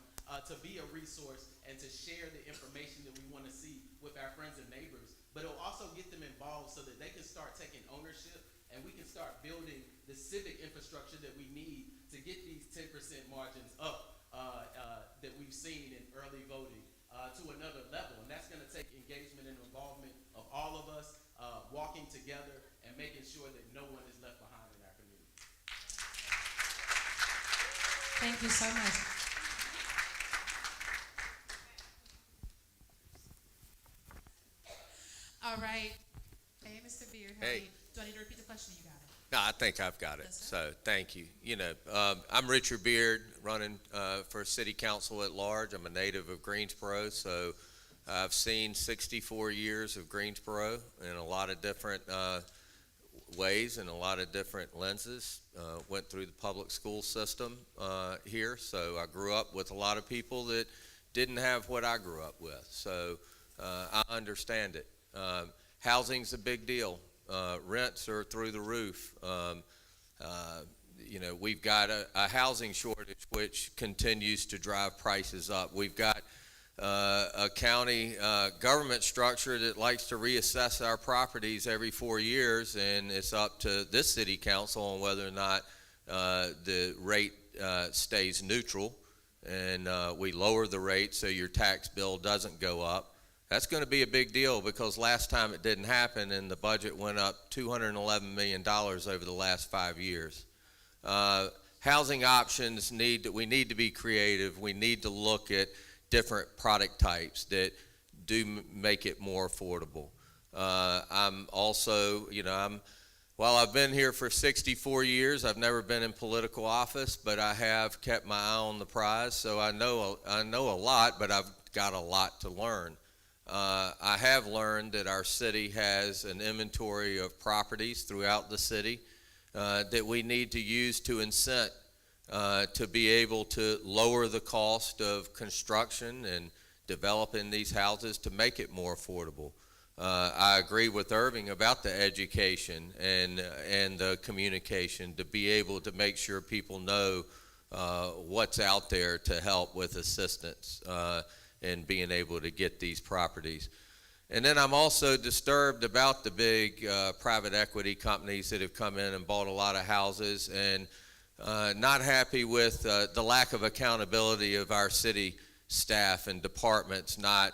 to be a resource and to share the information that we want to see with our friends and neighbors. But it'll also get them involved so that they can start taking ownership and we can start building the civic infrastructure that we need to get these 10% margins up that we've seen in early voting to another level. And that's going to take engagement and involvement of all of us walking together and making sure that no one is left behind in our community. Thank you so much. All right. Hey, Mr. Beard. Hey. Do I need to repeat the question? You got it. No, I think I've got it. Yes, So thank you. You know, I'm Richard Beard, running for city council at large. I'm a native of Greensboro, so I've seen 64 years of Greensboro in a lot of different ways and a lot of different lenses. Went through the public school system here, so I grew up with a lot of people that didn't have what I grew up with. So I understand it. Housing's a big deal. Rents are through the roof. You know, we've got a housing shortage which continues to drive prices up. We've got a county government structure that likes to reassess our properties every 4 years, and it's up to this city council on whether or not the rate stays neutral, and we lower the rate so your tax bill doesn't go up. That's going to be a big deal because last time it didn't happen and the budget went up $211 million over the last 5 years. Housing options we need to be creative. We need to look at different product types that do make it more affordable. I'm also, you know, while I've been here for 64 years, I've never been in political office, but I have kept my eye on the prize. So I know a lot, but I've got a lot to learn. I have learned that our city has an inventory of properties throughout the city that we need to use to incent to be able to lower the cost of construction and developing these houses to make it more affordable. I agree with Irving about the education and the communication to be able to make sure people know what's out there to help with assistance and being able to get these properties. And then I'm also disturbed about the big private equity companies that have come in and bought a lot of houses, and not happy with the lack of accountability of our city staff and departments not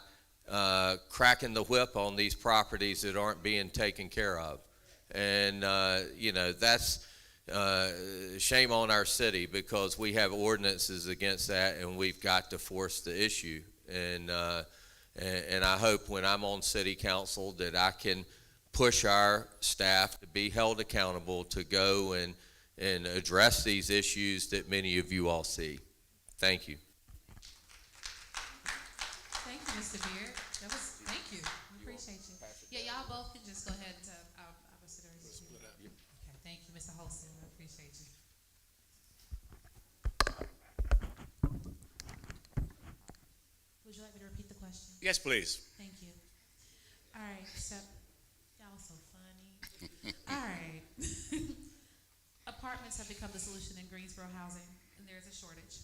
cracking the whip on these properties that aren't being taken care of. And, you know, that's shame on our city because we have ordinances against that, and we've got to force the issue. And I hope when I'm on city council that I can push our staff to be held accountable to go and address these issues that many of you all see. Thank you. Thank you, Mr. Beard. Thank you. We appreciate you. Yeah, y'all both can just go ahead and I'll consider it. Okay, thank you, Mr. Holston. I appreciate you. Would you like me to repeat the question? Yes, please. Thank you. All right. except y'all so funny. All right. Apartments have become the solution in Greensboro housing, and there's a shortage.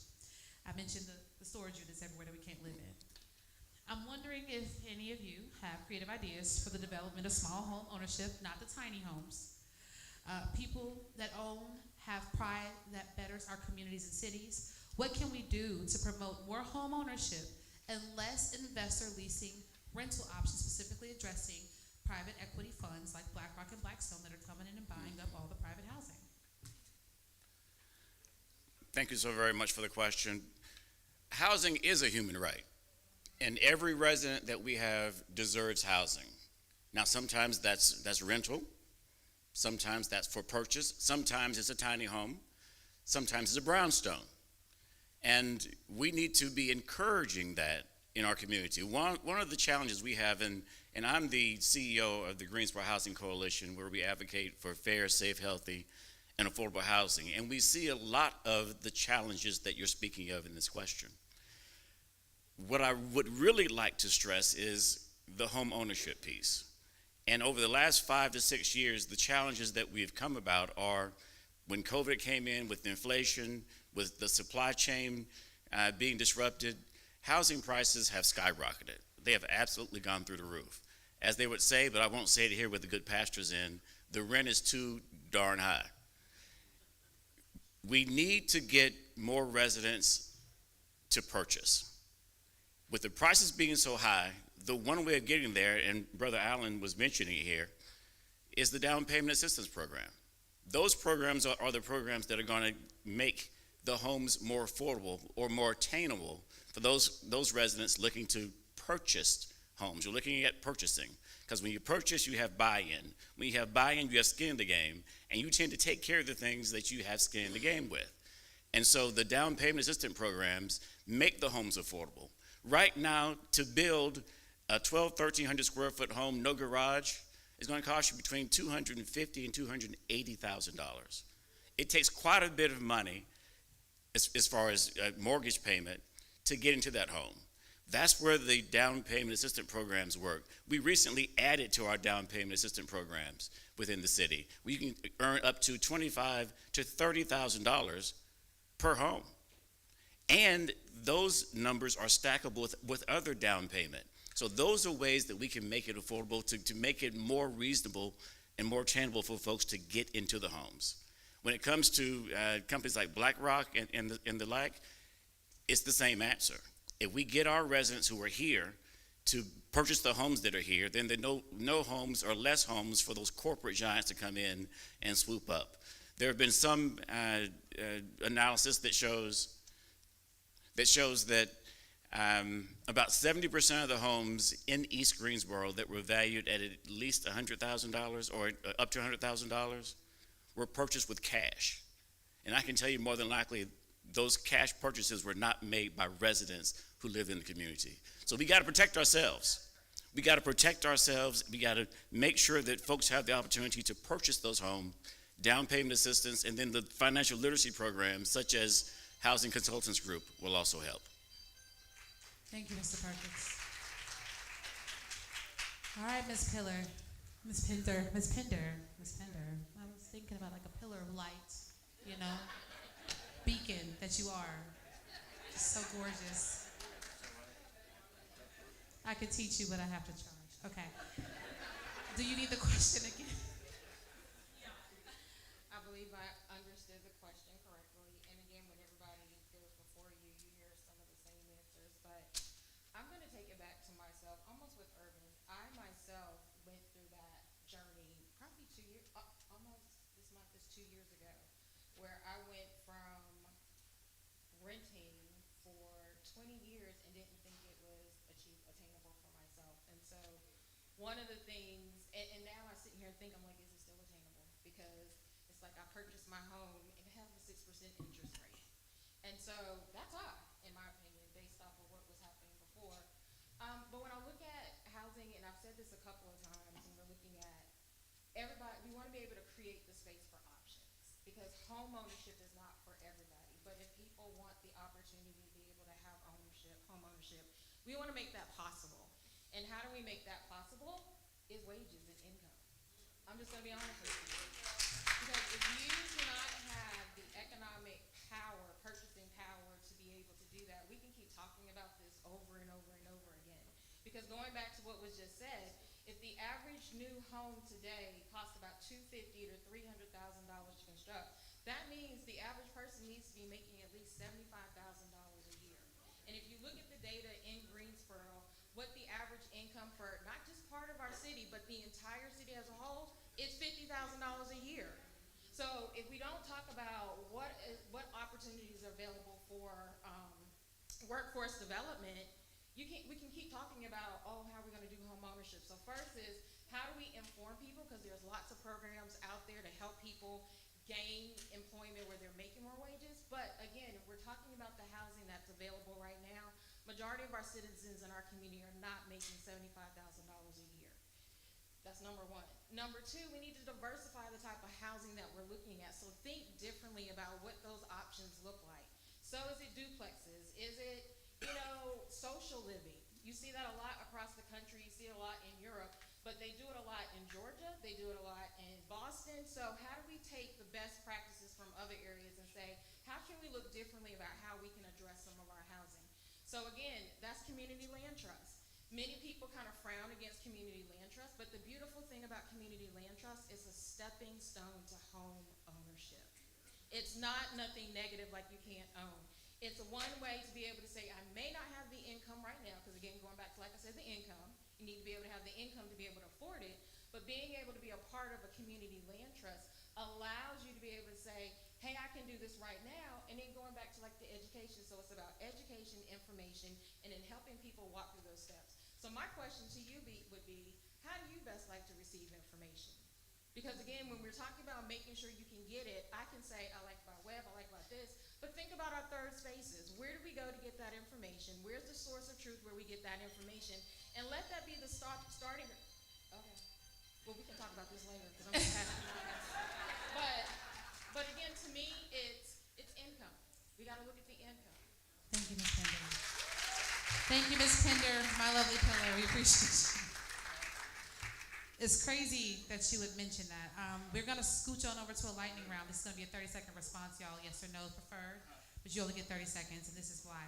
I mentioned the storage units everywhere that we can't live in. I'm wondering if any of you have creative ideas for the development of small home ownership, not the tiny homes. People that own have pride that betters our communities and cities. What can we do to promote more home ownership and less investor leasing rental options, specifically addressing private equity funds like BlackRock and Blackstone that are coming in and buying up all the private housing? Thank you so very much for the question. Housing is a human right, and every resident that we have deserves housing. Now, sometimes that's rental, sometimes that's for purchase, sometimes it's a tiny home, sometimes it's a brownstone. And we need to be encouraging that in our community. One of the challenges we have, and I'm the CEO of the Greensboro Housing Coalition, where we advocate for fair, safe, healthy, and affordable housing. And we see a lot of the challenges that you're speaking of in this question. What I would really like to stress is the home ownership piece. And over the last 5 to 6 years, the challenges that we've come about are when COVID came in, with inflation, with the supply chain being disrupted, housing prices have skyrocketed. They have absolutely gone through the roof. As they would say, but I won't say it here with the good pastors in, the rent is too darn high. We need to get more residents to purchase. With the prices being so high, the one way of getting there, and Brother Allen was mentioning it here, is the down payment assistance program. Those programs are the programs that are going to make the homes more affordable or more attainable for those residents looking to purchase homes. You're looking at purchasing, because when you purchase, you have buy-in. When you have buy-in, you have skin in the game, and you tend to take care of the things that you have skin in the game with. And so the down payment assistance programs make the homes affordable. Right now, to build a 1,300 square foot home, no garage, is going to cost you between $250,000 and $280,000. It takes quite a bit of money as far as mortgage payment to get into that home. That's where the down payment assistance programs work. We recently added to our down payment assistance programs within the city. We can earn up to $25,000 to $30,000 per home. And those numbers are stackable with other down payment. So those are ways that we can make it affordable, to make it more reasonable and more attainable for folks to get into the homes. When it comes to companies like BlackRock and the like, it's the same answer. If we get our residents who are here to purchase the homes that are here, then there are no homes or less homes for those corporate giants to come in and swoop up. There have been some analysis that shows that about 70% of the homes in East Greensboro that were valued at least $100,000 or up to $100,000 were purchased with cash. And I can tell you more than likely those cash purchases were not made by residents who live in the community. So we got to protect ourselves. We got to protect ourselves. We got to make sure that folks have the opportunity to purchase those homes, down payment assistance, and then the financial literacy programs such as Housing Consultants Group will also help. Thank you, Mr. Perkins. All right, Ms. Pender. I was thinking about like a pillar of light, you know, beacon that you are. Just so gorgeous. I could teach you, but I have to charge. Okay. Do you need the question again? I believe I understood the question correctly. And again, when everybody goes before you, you hear some of the same answers. But I'm going to take it back to myself, almost with Urban. I myself went through that journey probably 2 years, almost this month is 2 years ago, where I went from renting for 20 years and didn't think it was attainable for myself. And so one of the things, and now I sit here and think, I'm like, is it still attainable? Because it's like I purchased my home and it has a 6% interest rate. And so that's high, in my opinion, based off of what was happening before. But when I look at housing, and I've said this a couple of times, and we're looking at everybody, we want to be able to create the space for options, because home ownership is not for everybody. But if people want the opportunity to be able to have home ownership, we want to make that possible. And how do we make that possible? is wages and income. I'm just gonna be honest with you. Because if you do not have the economic power, purchasing power to be able to do that, we can keep talking about this over and over and over again. Because going back to what was just said, if the average new home today costs about $250,000 to $300,000 to construct, that means the average person needs to be making at least $75,000 a year. And if you look at the data in Greensboro, what the average income for not just part of our city, but the entire city as a whole, it's $50,000 a year. So if we don't talk about what opportunities are available for workforce development, we can keep talking about, oh, how are we going to do home ownership? So first is, how do we inform people? Because there's lots of programs out there to help people gain employment where they're making more wages. But again, if we're talking about the housing that's available right now, majority of our citizens in our community are not making $75,000 a year. That's number one. Number two, we need to diversify the type of housing that we're looking at. So think differently about what those options look like. So is it duplexes? Is it, social living? You see that a lot across the country. You see it a lot in Europe, but they do it a lot in Georgia. They do it a lot in Boston. So how do we take the best practices from other areas and say, how can we look differently about how we can address some of our housing? So again, that's community land trust. Many people kind of frown against community land trust, but the beautiful thing about community land trust is a stepping stone to home ownership. It's not nothing negative like you can't own. It's one way to be able to say, I may not have the income right now, because again, going back to, like I said, the income, you need to be able to have the income to be able to afford it, but being able to be a part of a community land trust allows you to be able to say, hey, I can do this right now, and then going back to like the education, so it's about education, information, and then helping people walk through those steps. So my question to you would be, how do you best like to receive information? Because again, when we're talking about making sure you can get it, I can say, I like about web, I like about this, but think about our third spaces. Where do we go to get that information? Where's the source of truth where we get that information? And let that be the starting. Okay. Well, we can talk about this later because I'm just passing it on. But again, to me, it's income. We got to look at the income. Thank you, Ms. Pender. Thank you, Ms. Pender, my lovely pillar. We appreciate you. It's crazy that you would mention that. We're going to scooch on over to a lightning round. This is going to be a 30-second response, y'all. Yes or no preferred. But you only get 30 seconds, and this is why.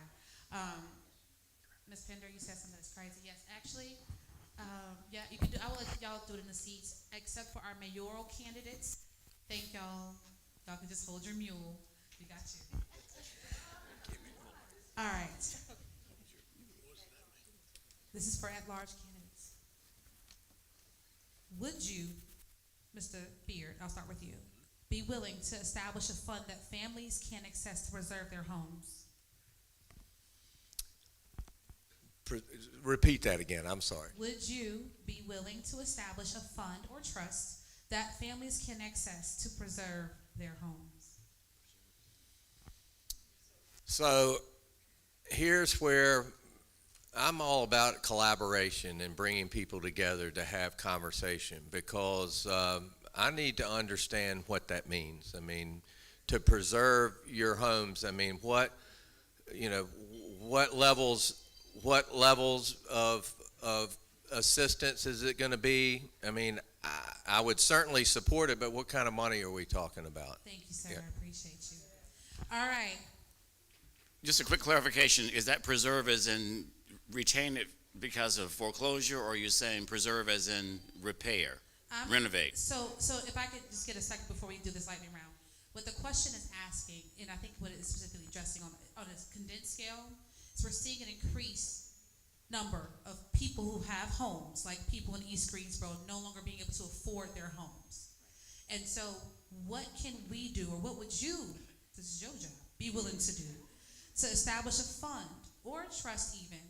Ms. Pender, you said something that's crazy. Yes, actually, yeah, you can do. I will let y'all do it in the seats, except for our mayoral candidates. Thank y'all. Y'all can just hold your mule. We got you. All right. This is for at-large candidates. Would you, Mr. Beard, I'll start with you, be willing to establish a fund that families can access to preserve their homes? Repeat that again, I'm sorry. Would you be willing to establish a fund or trust that families can access to preserve their homes? So here's where I'm all about collaboration and bringing people together to have conversation, because I need to understand what that means. I mean, to preserve your homes, I mean, what levels of assistance is it going to be? I mean, I would certainly support it, but what kind of money are we talking about? Thank you, sir. Yeah. I appreciate you. All right. Just a quick clarification, is that preserve as in retain it because of foreclosure, or are you saying preserve as in repair, renovate? So if I could just get a second before we do this lightning round. What the question is asking, and I think what it is specifically addressing on a condensed scale, is we're seeing an increased number of people who have homes, like people in East Greensboro no longer being able to afford their homes. And so what can we do, or what would you, this is your job, be willing to do to establish a fund or a trust even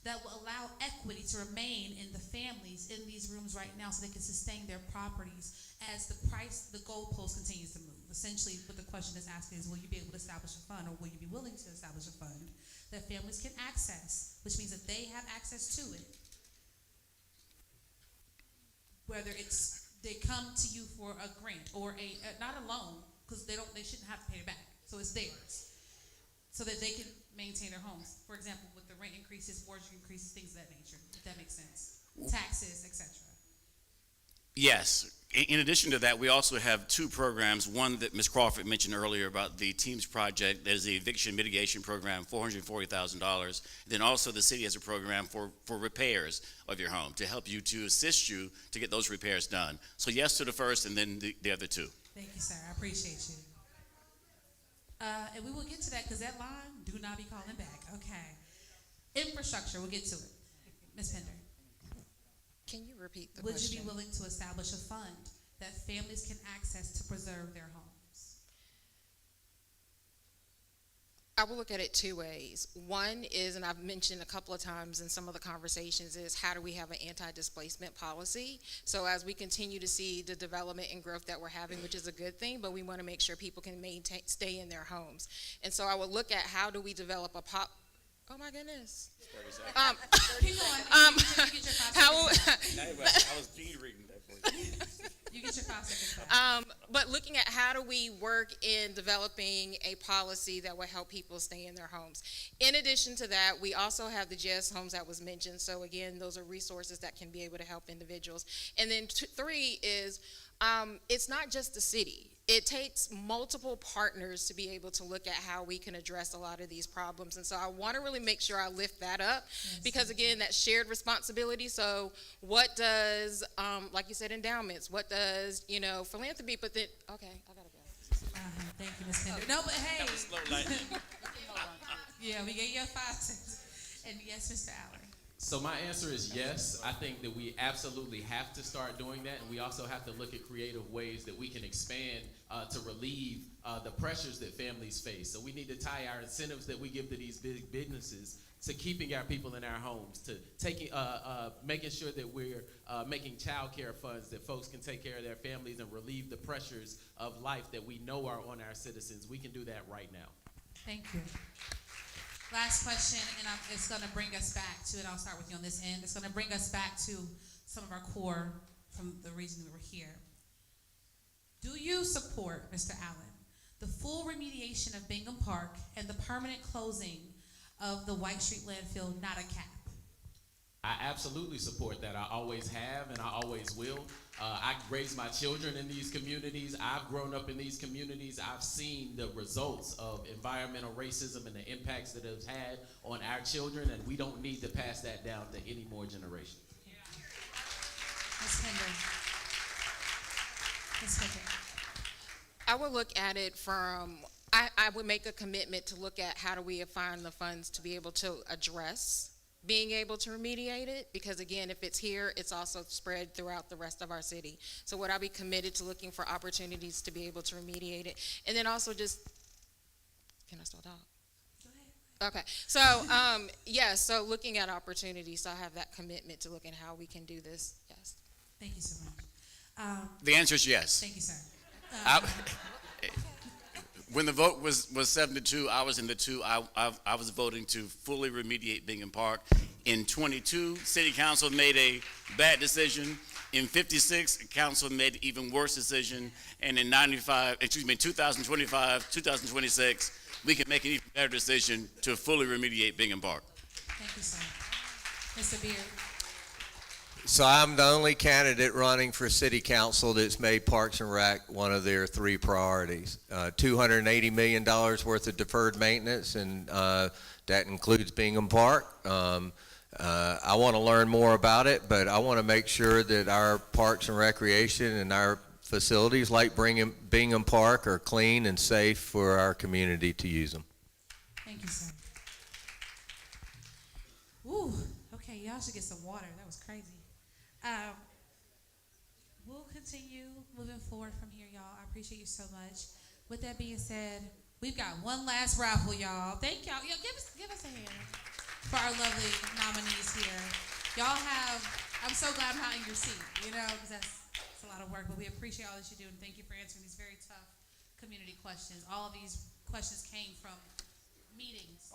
that will allow equity to remain in the families in these rooms right now so they can sustain their properties as the goalpost continues to move. Essentially, what the question is asking is, will you be able to establish a fund, or will you be willing to establish a fund that families can access, which means that they have access to it. Whether it's they come to you for a grant or not a loan, because they shouldn't have to pay it back, so it's theirs, so that they can maintain their homes. For example, with the rent increases, mortgage increases, things of that nature, if that makes sense. Taxes, etc. Yes. In addition to that, we also have two programs. One that Ms. Crawford mentioned earlier about the TEAMS project. There's the eviction mitigation program, $440,000. Then also the city has a program for repairs of your home to help you, to assist you to get those repairs done. So yes to the first, and then the other two. Thank you, sir. I appreciate you. And we will get to that because that line, do not be calling back. Okay. Infrastructure, we'll get to it. Ms. Pender, Can you repeat the would question? you be willing to establish a fund that families can access to preserve their homes? I will look at it two ways. One is, and I've mentioned a couple of times in some of the conversations, is how do we have an anti-displacement policy? So as we continue to see the development and growth that we're having, which is a good thing, but we want to make sure people can stay in their homes. And so I would look at how do we develop oh my goodness. Keep going. You get your 5 seconds. I was reading that for you. You get your 5 seconds back. But looking at how do we work in developing a policy that will help people stay in their homes. In addition to that, we also have the JS homes that was mentioned. So again, those are resources that can be able to help individuals. And then three is, it's not just the city. It takes multiple partners to be able to look at how we can address a lot of these problems. And so I want to really make sure I lift that up because, again, that shared responsibility. So what does, like you said, endowments, what does, philanthropy, but then, okay, I got to go. Thank you, Ms. Pender. No, but hey. That was slow light. Yeah, we gave you a 5 seconds. And yes, Mr. Allen. So my answer is yes. I think that we absolutely have to start doing that, and we also have to look at creative ways that we can expand to relieve the pressures that families face. So we need to tie our incentives that we give to these big businesses to keeping our people in our homes, to making sure that we're making child care funds that folks can take care of their families and relieve the pressures of life that we know are on our citizens. We can do that right now. Thank you. Last question, and it's going to bring us back to it. I'll start with you on this end. It's going to bring us back to some of our core from the reason we were here. Do you support, Mr. Allen, the full remediation of Bingham Park and the permanent closing of the White Street landfill, not a cap? I absolutely support that. I always have and I always will. I raised my children in these communities. I've grown up in these communities. I've seen the results of environmental racism and the impacts that it's had on our children, and we don't need to pass that down to any more generations. Ms. Pender. Ms. Pender. I would look at it from, I would make a commitment to look at how do we find the funds to be able to address being able to remediate it, because again, if it's here, it's also spread throughout the rest of our city. So would I be committed to looking for opportunities to be able to remediate it? And then also just, can I still talk? Go ahead. Okay, so, so looking at opportunities, so I have that commitment to look at how we can do this, yes. Thank you so much. The answer is yes. Thank you, sir. When the vote was 7-2, I was in the 2. I was voting to fully remediate Bingham Park. In 22, City Council made a bad decision. In 56, Council made an even worse decision. And in 2025, 2026, we can make an even better decision to fully remediate Bingham Park. Thank you, sir. Mr. Beard. So I'm the only candidate running for city council that's made Parks and Rec one of their 3 priorities. $280 million worth of deferred maintenance, and that includes Bingham Park. I want to learn more about it, but I want to make sure that our Parks and Recreation and our facilities like Bingham Park are clean and safe for our community to use them. Thank you, sir. Ooh, okay, y'all should get some water. That was crazy. We'll continue moving forward from here, y'all. I appreciate you so much. With that being said, we've got one last raffle, y'all. Thank y'all. Give us a hand for our lovely nominees here. Y'all have, I'm so glad I'm not in your seat, because that's a lot of work, but we appreciate all that you do, and thank you for answering these very tough community questions. All of these questions came from meetings.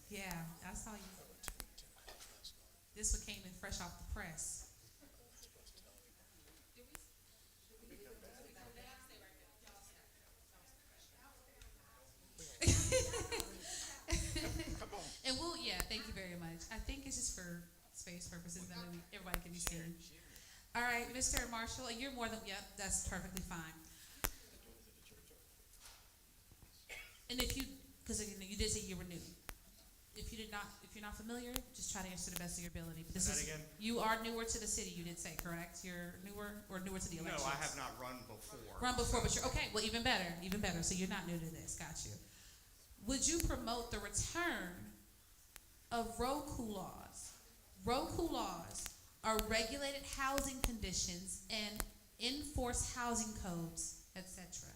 Yeah, I saw you. This one came in fresh off the press. And we'll, yeah, thank you very much. I think it's just for space purposes, that way everybody can be seen. All right, Mr. Marshall, you're more than, yep, that's perfectly fine. And if you, because you did say you were new. If you're not familiar, just try to answer to the best of your ability. But this Say that is, again? you are newer to the city, you did say, correct? You're newer to the elections? No, I have not run before. Run before, but you're, okay, well, even better, so you're not new to this, got you. Would you promote the return of Roku laws? Roku laws are regulated housing conditions and enforced housing codes, etc.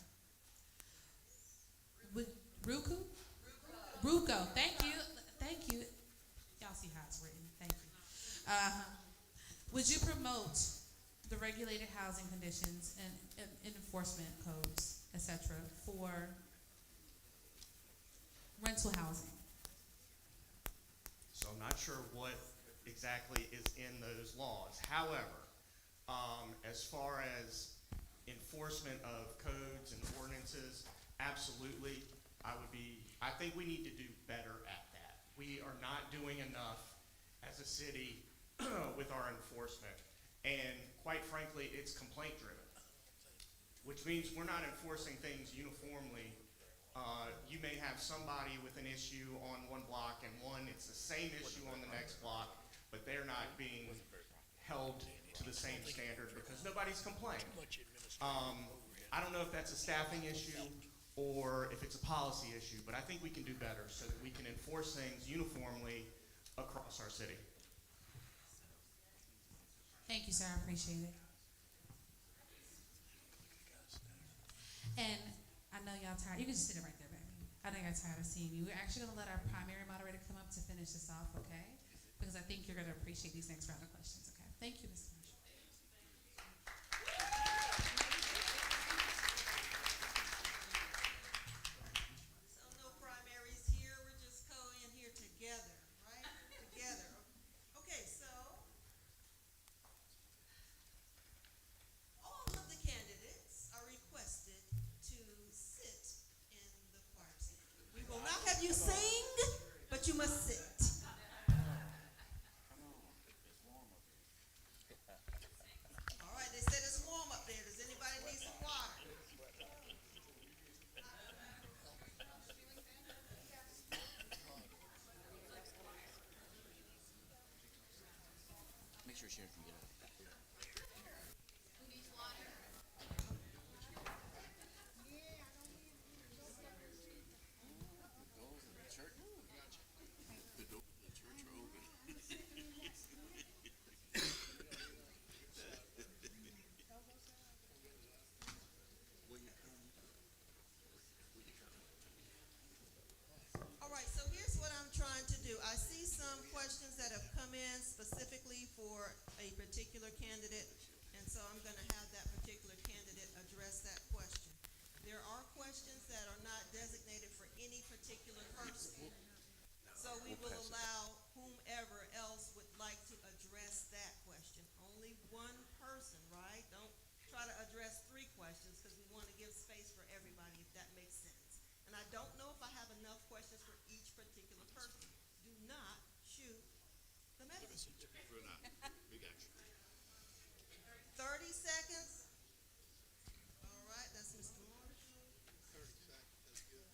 Would Ruku? Ruko, thank you. Y'all see how it's written, thank you. Would you promote the regulated housing conditions and enforcement codes, etc., for rental housing? So I'm not sure what exactly is in those laws. However, as far as enforcement of codes and ordinances, absolutely, I think we need to do better at that. We are not doing enough as a city with our enforcement. And quite frankly, it's complaint driven, which means we're not enforcing things uniformly. You may have somebody with an issue on one block and it's the same issue on the next block, but they're not being held to the same standard because nobody's complained. I don't know if that's a staffing issue or if it's a policy issue, but I think we can do better so that we can enforce things uniformly across our city. Thank you, sir, I appreciate it. And I know y'all tired. You can just sit it right there, baby. I know y'all tired of seeing you. We're actually gonna let our primary moderator come up to finish this off, okay? Because I think you're gonna appreciate these next round of questions, okay? Thank you, Mr. Marshall. So no primaries here, we're just in here together, right? Together. Okay, so all of the candidates are requested to sit in the choir seat. We will not have you sing, but you must sit. All right, they said it's warm up there. Does anybody need some water? Make sure Sharon can get up. All right, so here's what I'm trying to do. I see some questions that have come in specifically for a particular candidate, and so I'm going to have that particular candidate address that question. There are questions that are not designated for any particular person, so we will allow whomever else would like to address that question. Only one person, right? Don't try to address 3 questions because we want to give space for everybody, if that makes sense. And I don't know if I have enough questions for each particular person. Do not shoot the messenger. 30 seconds. All right, that's Mr. Marshall. 30 seconds, that's good.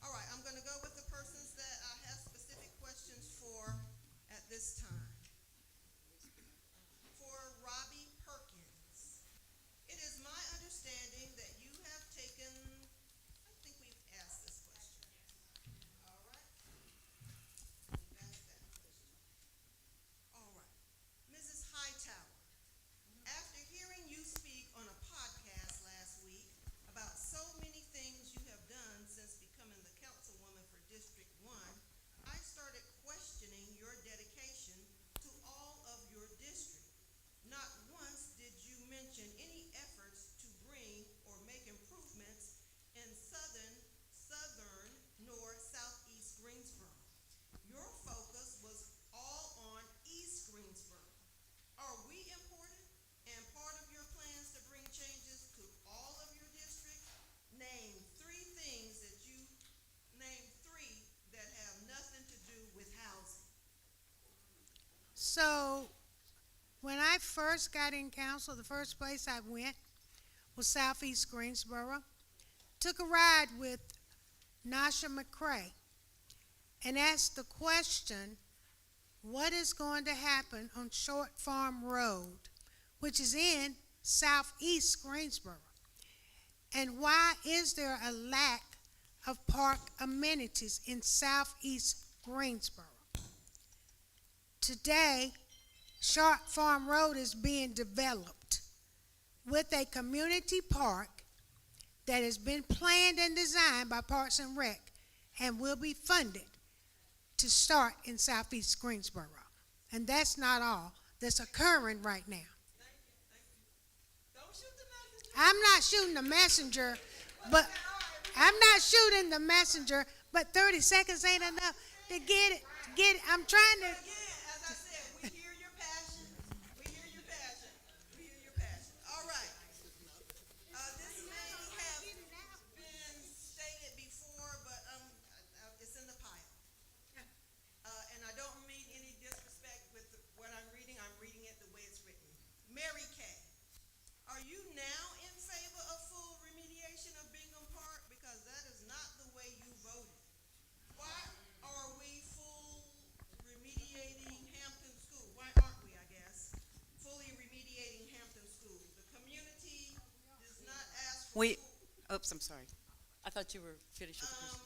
All right, I'm going to go with the persons that I have specific questions for at this time. For Robbie Perkins, it is my understanding that you have taken, I think we've asked this question. All right. We've asked that question. first got in council, the first place I went was Southeast Greensboro. Took a ride with Nasha McCray and asked the question, what is going to happen on Short Farm Road, which is in Southeast Greensboro? And why is there a lack of park amenities in Southeast Greensboro? Today, Short Farm Road is being developed with a community park that has been planned and designed by Parks and Rec and will be funded to start in Southeast Greensboro. And that's not all that's occurring right now. I'm not shooting the messenger, but 30 seconds ain't enough to get it. I'm trying to. As I said, we hear your passion. We hear your passion. We hear your passion. All right. This may have been stated before, but it's in the pile. And I don't mean any disrespect with what I'm reading. I'm reading it the way it's written. Mary Kay, are you now in favor of full remediation of Bingham Park? Because that is not the way you voted. Why are we full remediating Hampton School? Why aren't we, I guess, fully remediating Hampton School? The community does not ask for Oops, I'm sorry. I thought you were finished with the question.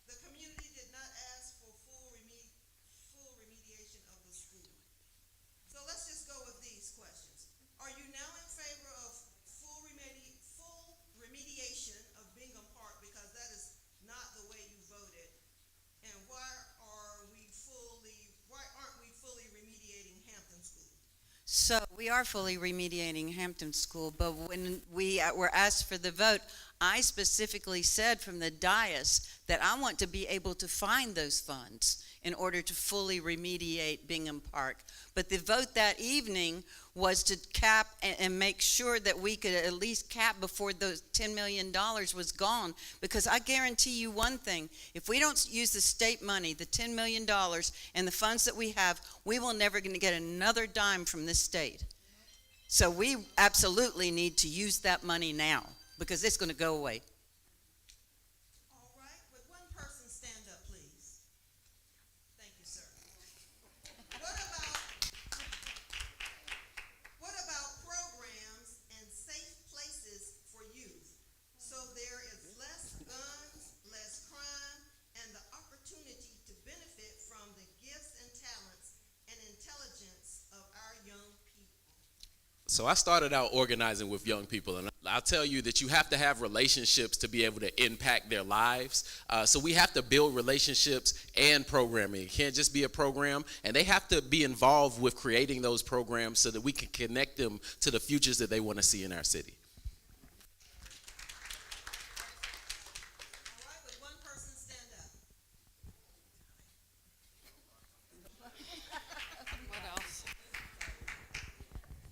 the community did not ask for full remediation of the school. So let's just go with these questions. Are you now in favor of full remediation of Bingham Park? Because that is not the way you voted. And why aren't we fully remediating Hampton School? So we are fully remediating Hampton School, but when we were asked for the vote, I specifically said from the dais that I want to be able to find those funds in order to fully remediate Bingham Park. But the vote that evening was to cap and make sure that we could at least cap before the $10 million was gone. Because I guarantee you one thing, if we don't use the state money, the $10 million and the funds that we have, we will never gonna get another dime from this state. So we absolutely need to use that money now because it's gonna go away. All right, would one person stand up, please? Thank you, sir. What about programs and safe places for youth? So there is less guns, less crime, and the opportunity to benefit from the gifts and talents and intelligence of our young people. So I started out organizing with young people, and I'll tell you that you have to have relationships to be able to impact their lives. So we have to build relationships and programming. It can't just be a program, and they have to be involved with creating those programs so that we can connect them to the futures that they want to see in our city. All right, would one person stand up? What else?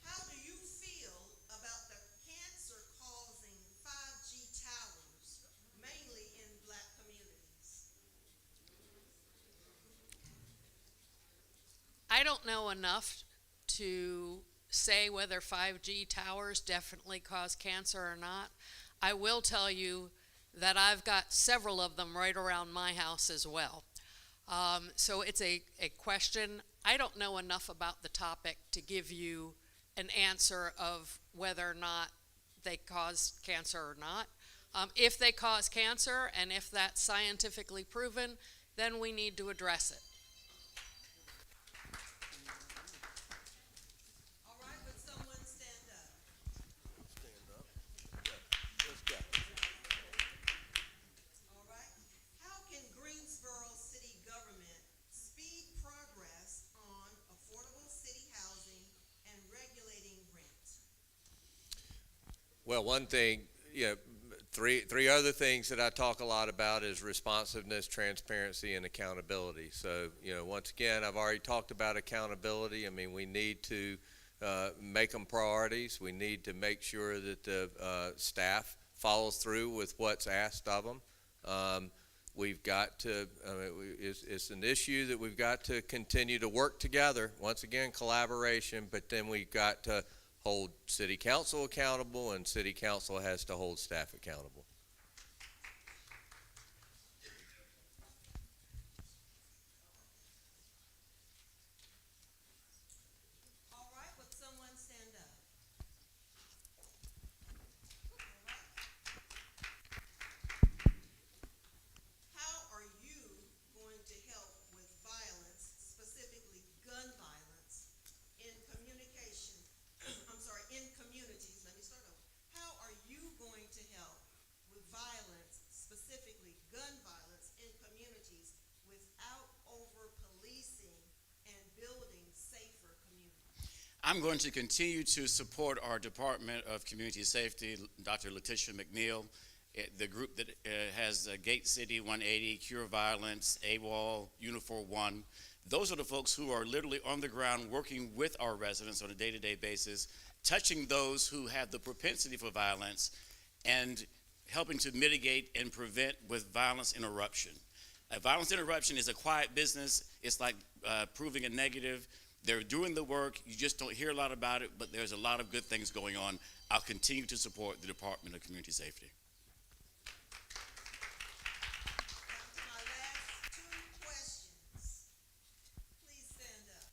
How do you feel about the cancer-causing 5G towers, mainly in black communities? I don't know enough to say whether 5G towers definitely cause cancer or not. I will tell you that I've got several of them right around my house as well. So it's a question. I don't know enough about the topic to give you an answer of whether or not they cause cancer or not. If they cause cancer and if that's scientifically proven, then we need to address it. All right, would someone stand up? All right. How can Greensboro city government speed progress on affordable city housing and regulating rent? Well, one thing, three other things that I talk a lot about is responsiveness, transparency, and accountability. So, once again, I've already talked about accountability. I mean, we need to make them priorities. We need to make sure that the staff follows through with what's asked of them. we've got to, it's an issue that we've got to continue to work together. Once again, collaboration, but then we've got to hold city council accountable, and city council has to hold staff accountable. All right, would someone stand up? How are you going to help with violence, specifically gun violence, in communication? In communities. Let me start over. How are you going to help with violence, specifically gun violence, in communities without over-policing and building safer communities? I'm going to continue to support our Department of Community Safety, Dr. Letitia McNeil, the group that has Gate City 180, Cure Violence, AWOL, Unifor 1. Those are the folks who are literally on the ground working with our residents on a day-to-day basis, touching those who have the propensity for violence and helping to mitigate and prevent with violence interruption. A violence interruption is a quiet business. It's like proving a negative. They're doing the work. You just don't hear a lot about it, but there's a lot of good things going on. I'll continue to support the Department of Community Safety. My last two questions. Please stand up.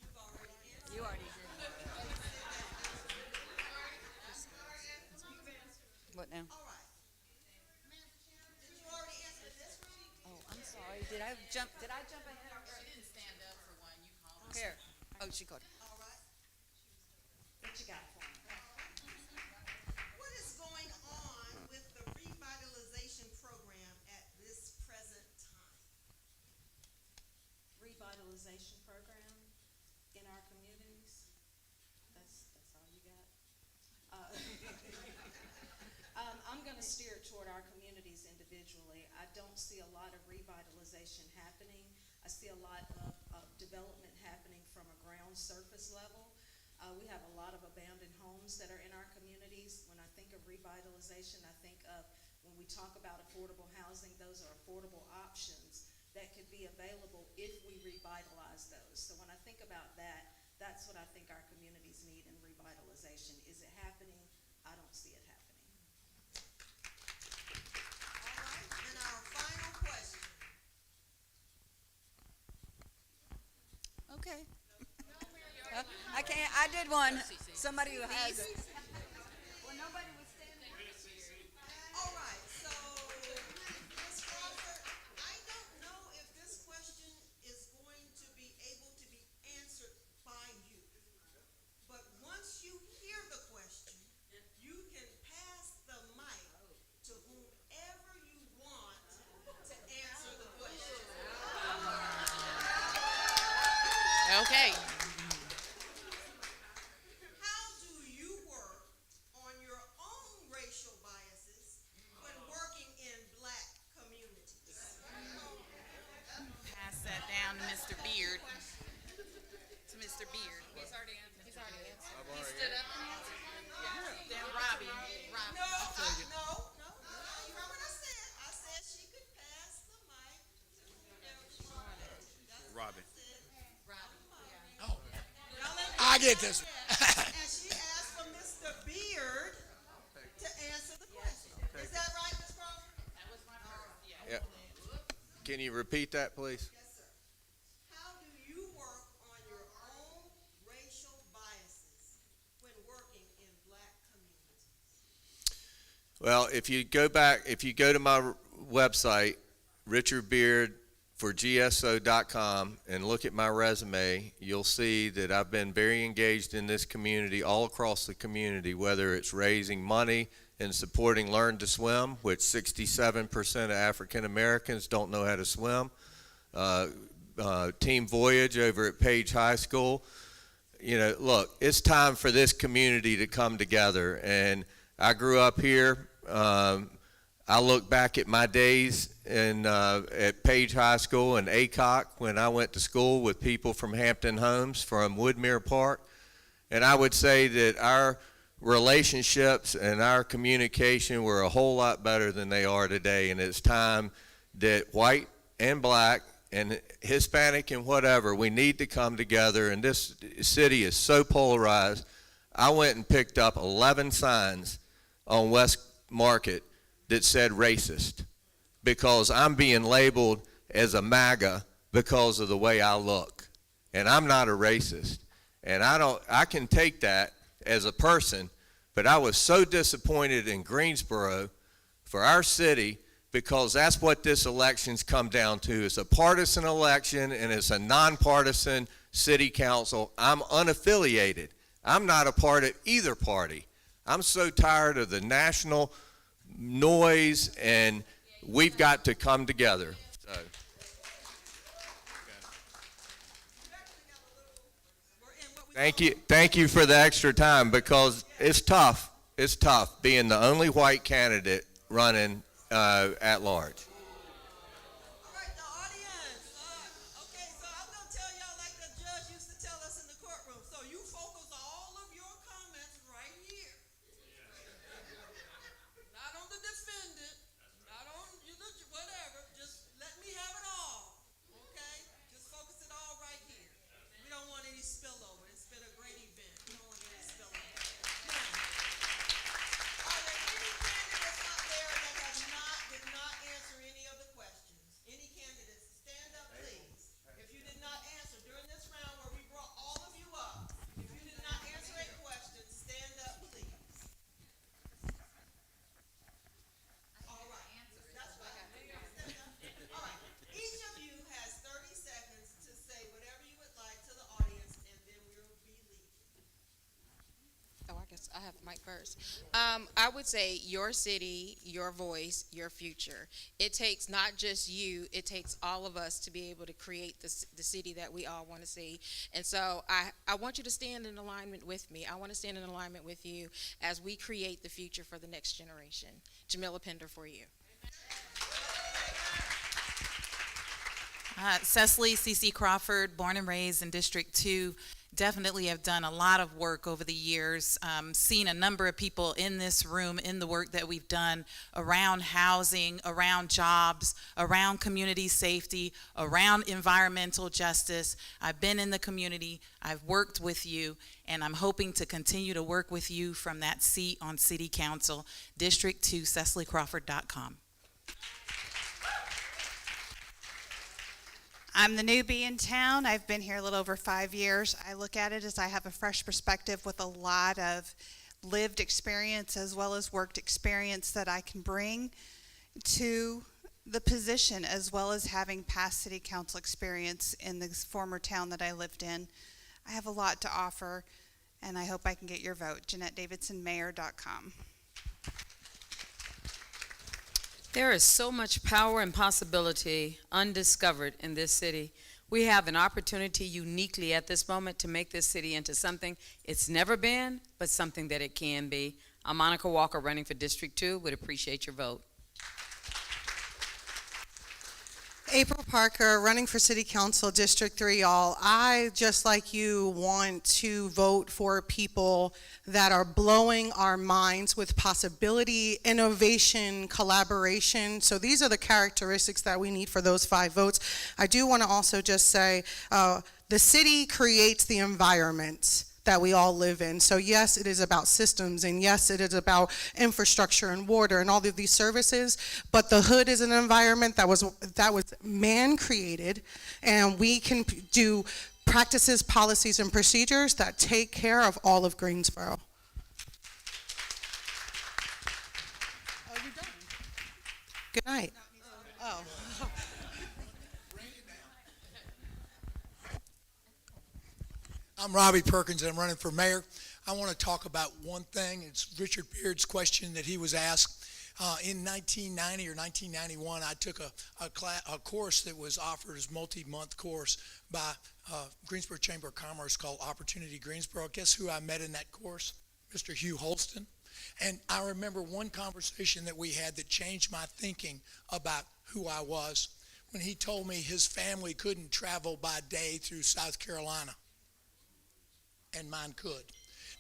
You've already answered. You already did. What now? All right. Did you already answer this one? Oh, I'm sorry. Did I jump ahead? She didn't stand up for one, you called her. Here. Oh, she called. All right. What you got for me? What is going on with the revitalization program at this present time? Revitalization program in our communities. That's all you got? I'm gonna steer it toward our communities individually. I don't see a lot of revitalization happening. I see a lot of development happening from a ground surface level. We have a lot of abandoned homes that are in our communities. When I think of revitalization, I think of, when we talk about affordable housing, those are affordable options that could be available if we revitalize those. So when I think about that, that's what I think our communities need in revitalization. Is it happening? I don't see it happening. All right, and our final question. Okay. I can't, I did one. Somebody who has it. Well, nobody was standing. All right, so, Ms. Crawford, I don't know if this question is going to be able to be answered by you. But once you hear the question, you can pass the mic to whomever you want to answer the question. Okay. How do you work on your own racial biases when working in black communities? Pass that down to Mr. Beard. To Mr. Beard. He's already answered. He stood up and answered? Yeah. Then Robbie. No, no. You heard what I said. I said she could pass the mic to whomever she wanted. That's what Robin. I said. Oh, Now let me I get this. And she asked for Mr. Beard to answer the question. Is that right, Ms. Crawford? That was my first, yeah. Yeah. Can you repeat that, please? Yes, sir. How do you work on your own racial biases when working in black communities? Well, if you go to my website, richardbeardforgso.com, and look at my resume, you'll see that I've been very engaged in this community, all across the community, whether it's raising money and supporting Learn to Swim, which 67% of African Americans don't know how to swim, Team Voyage over at Page High School. You know, look, it's time for this community to come together, and I grew up here. I look back at my days at Page High School in Aycock when I went to school with people from Hampton Homes, from Woodmere Park, and I would say that our relationships and our communication were a whole lot better than they are today, and it's time that white and black and Hispanic and whatever, we need to come together, and this city is so polarized. I went and picked up 11 signs on West Market that said racist because I'm being labeled as a MAGA because of the way I look. And I'm not a racist. And I can take that as a person, but I was so disappointed in Greensboro for our city because that's what this election's come down to. It's a partisan election and it's a nonpartisan city council. I'm unaffiliated. I'm not a part of either party. I'm so tired of the national noise, and we've got to come together. So. Thank you for the extra time because it's tough. It's tough being the only white candidate running at large. All right, the audience. Okay, so I'm going to tell y'all like the judge used to tell us in the courtroom. So you focus all of your comments right here. Not on the defendant, not on whatever. Just let me have it all. Okay? Just focus it all right here. We don't want any spillover. It's been a great event. We don't want any spillover. Now, are there any candidates out there that did not answer any of the questions? Any candidates? Stand up, please. If you did not answer during this round where we brought all of you up, if you did not answer a question, stand up, please. All right. That's right. Stand up. All right. Each of you has 30 seconds to say whatever you would like to the audience, and then we'll be leaving. Oh, I guess I have the mic first. I would say your city, your voice, your future. It takes not just you, it takes all of us to be able to create the city that we all want to see. And so I want you to stand in alignment with me. I want to stand in alignment with you as we create the future for the next generation. Jamila Pender for you. Cecily C.C. Crawford, born and raised in District 2, definitely have done a lot of work over the years, seen a number of people in this room in the work that we've done around housing, around jobs, around community safety, around environmental justice. I've been in the community, I've worked with you, and I'm hoping to continue to work with you from that seat on City Council. District 2, CecilyCrawford.com. I'm the newbie in town. I've been here a little over 5 years. I look at it as I have a fresh perspective with a lot of lived experience as well as worked experience that I can bring to the position, as well as having past city council experience in the former town that I lived in. I have a lot to offer, and I hope I can get your vote. JeanetteDavidsonMayor.com. There is so much power and possibility undiscovered in this city. We have an opportunity uniquely at this moment to make this city into something it's never been, but something that it can be. I'm Monica Walker, running for District 2. Would appreciate your vote. April Parker, running for City Council, District 3, y'all. I, just like you, want to vote for people that are blowing our minds with possibility, innovation, collaboration. So these are the characteristics that we need for those 5 votes. I do want to also just say the city creates the environment that we all live in. So yes, it is about systems, and yes, it is about infrastructure and water and all of these services, but the hood is an environment that was man created, and we can do practices, policies, and procedures that take care of all of Greensboro. Oh, you're done. Good night. Oh. I'm Robbie Perkins, and I'm running for mayor. I want to talk about one thing. It's Richard Beard's question that he was asked. In 1990 or 1991, I took a course that was offered as multi-month course by Greensboro Chamber of Commerce called Opportunity Greensboro. Guess who I met in that course? Mr. Hugh Holston. And I remember one conversation that we had that changed my thinking about who I was, when he told me his family couldn't travel by day through South Carolina, and mine could.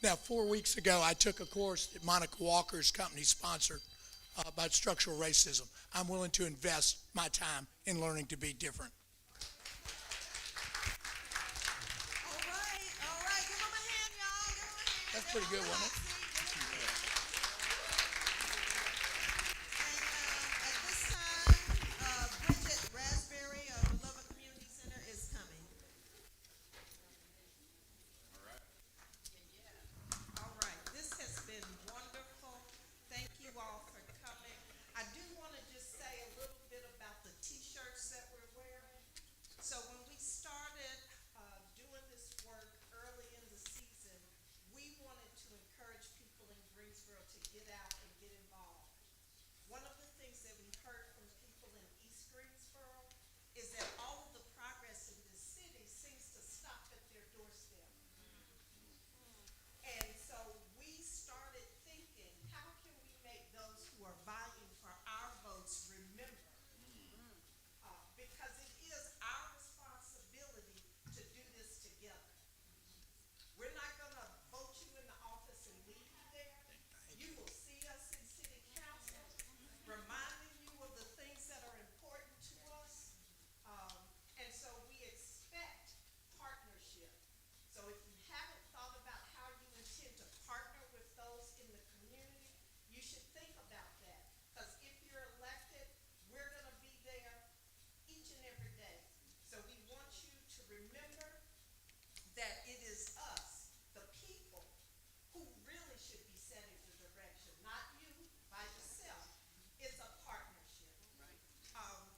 Now, 4 weeks ago, I took a course that Monica Walker's company sponsored about structural racism. I'm willing to invest my time in learning to be different. All right, give them a hand, y'all, give them a hand. That's pretty good, wasn't it? At this time, Bridget Raspberry of Beloved Community Center is coming. All right, this has been wonderful. Thank you all for coming. I do want to just say a little bit about the t-shirts that we're wearing. So when we started doing this work early in the season, we wanted to encourage people in Greensboro to get out and get involved. One of the things that we heard from people in East Greensboro is that all of the progress in this city seems to stop at their doorstep. And so we started thinking, how can we make those who are vying for our votes remember? Because it is our responsibility to do this together. We're not gonna vote you in the office and leave you there. You will see us in city council, reminding you of the things that are important to us. And so we expect partnership. So if you haven't thought about how you intend to partner with those in the community, you should think about that. Because if you're elected, we're gonna be there each and every day. So we want you to remember that it is us, the people, who really should be setting the direction, not you by yourself. It's a partnership.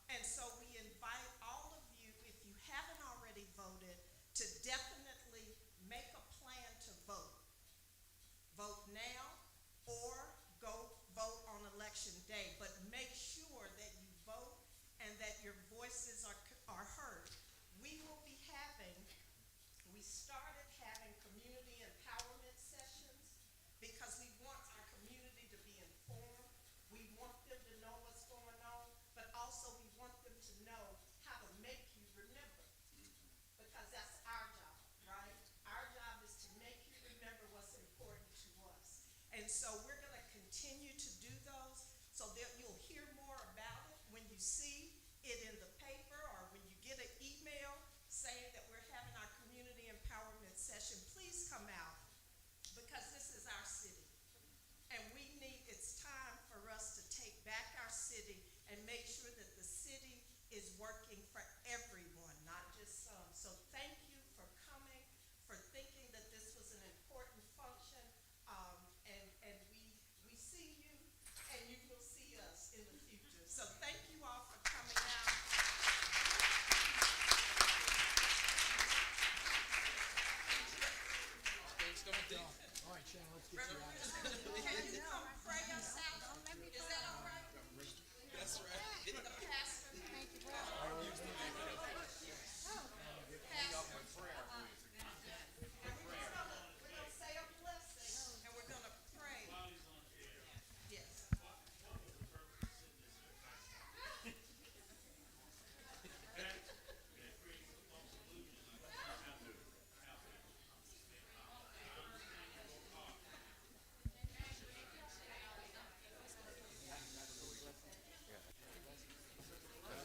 And so we invite all of you, if you haven't already voted, to definitely make a plan to vote. Vote now or go vote on election day, but make sure that you vote and that your voices are heard. We started having community empowerment sessions because we want our community to be informed. We want them to know what's going on, but also we want them to know how to make you remember. Because that's our job, right? Our job is to make you remember what's important to us. And so we're going to continue to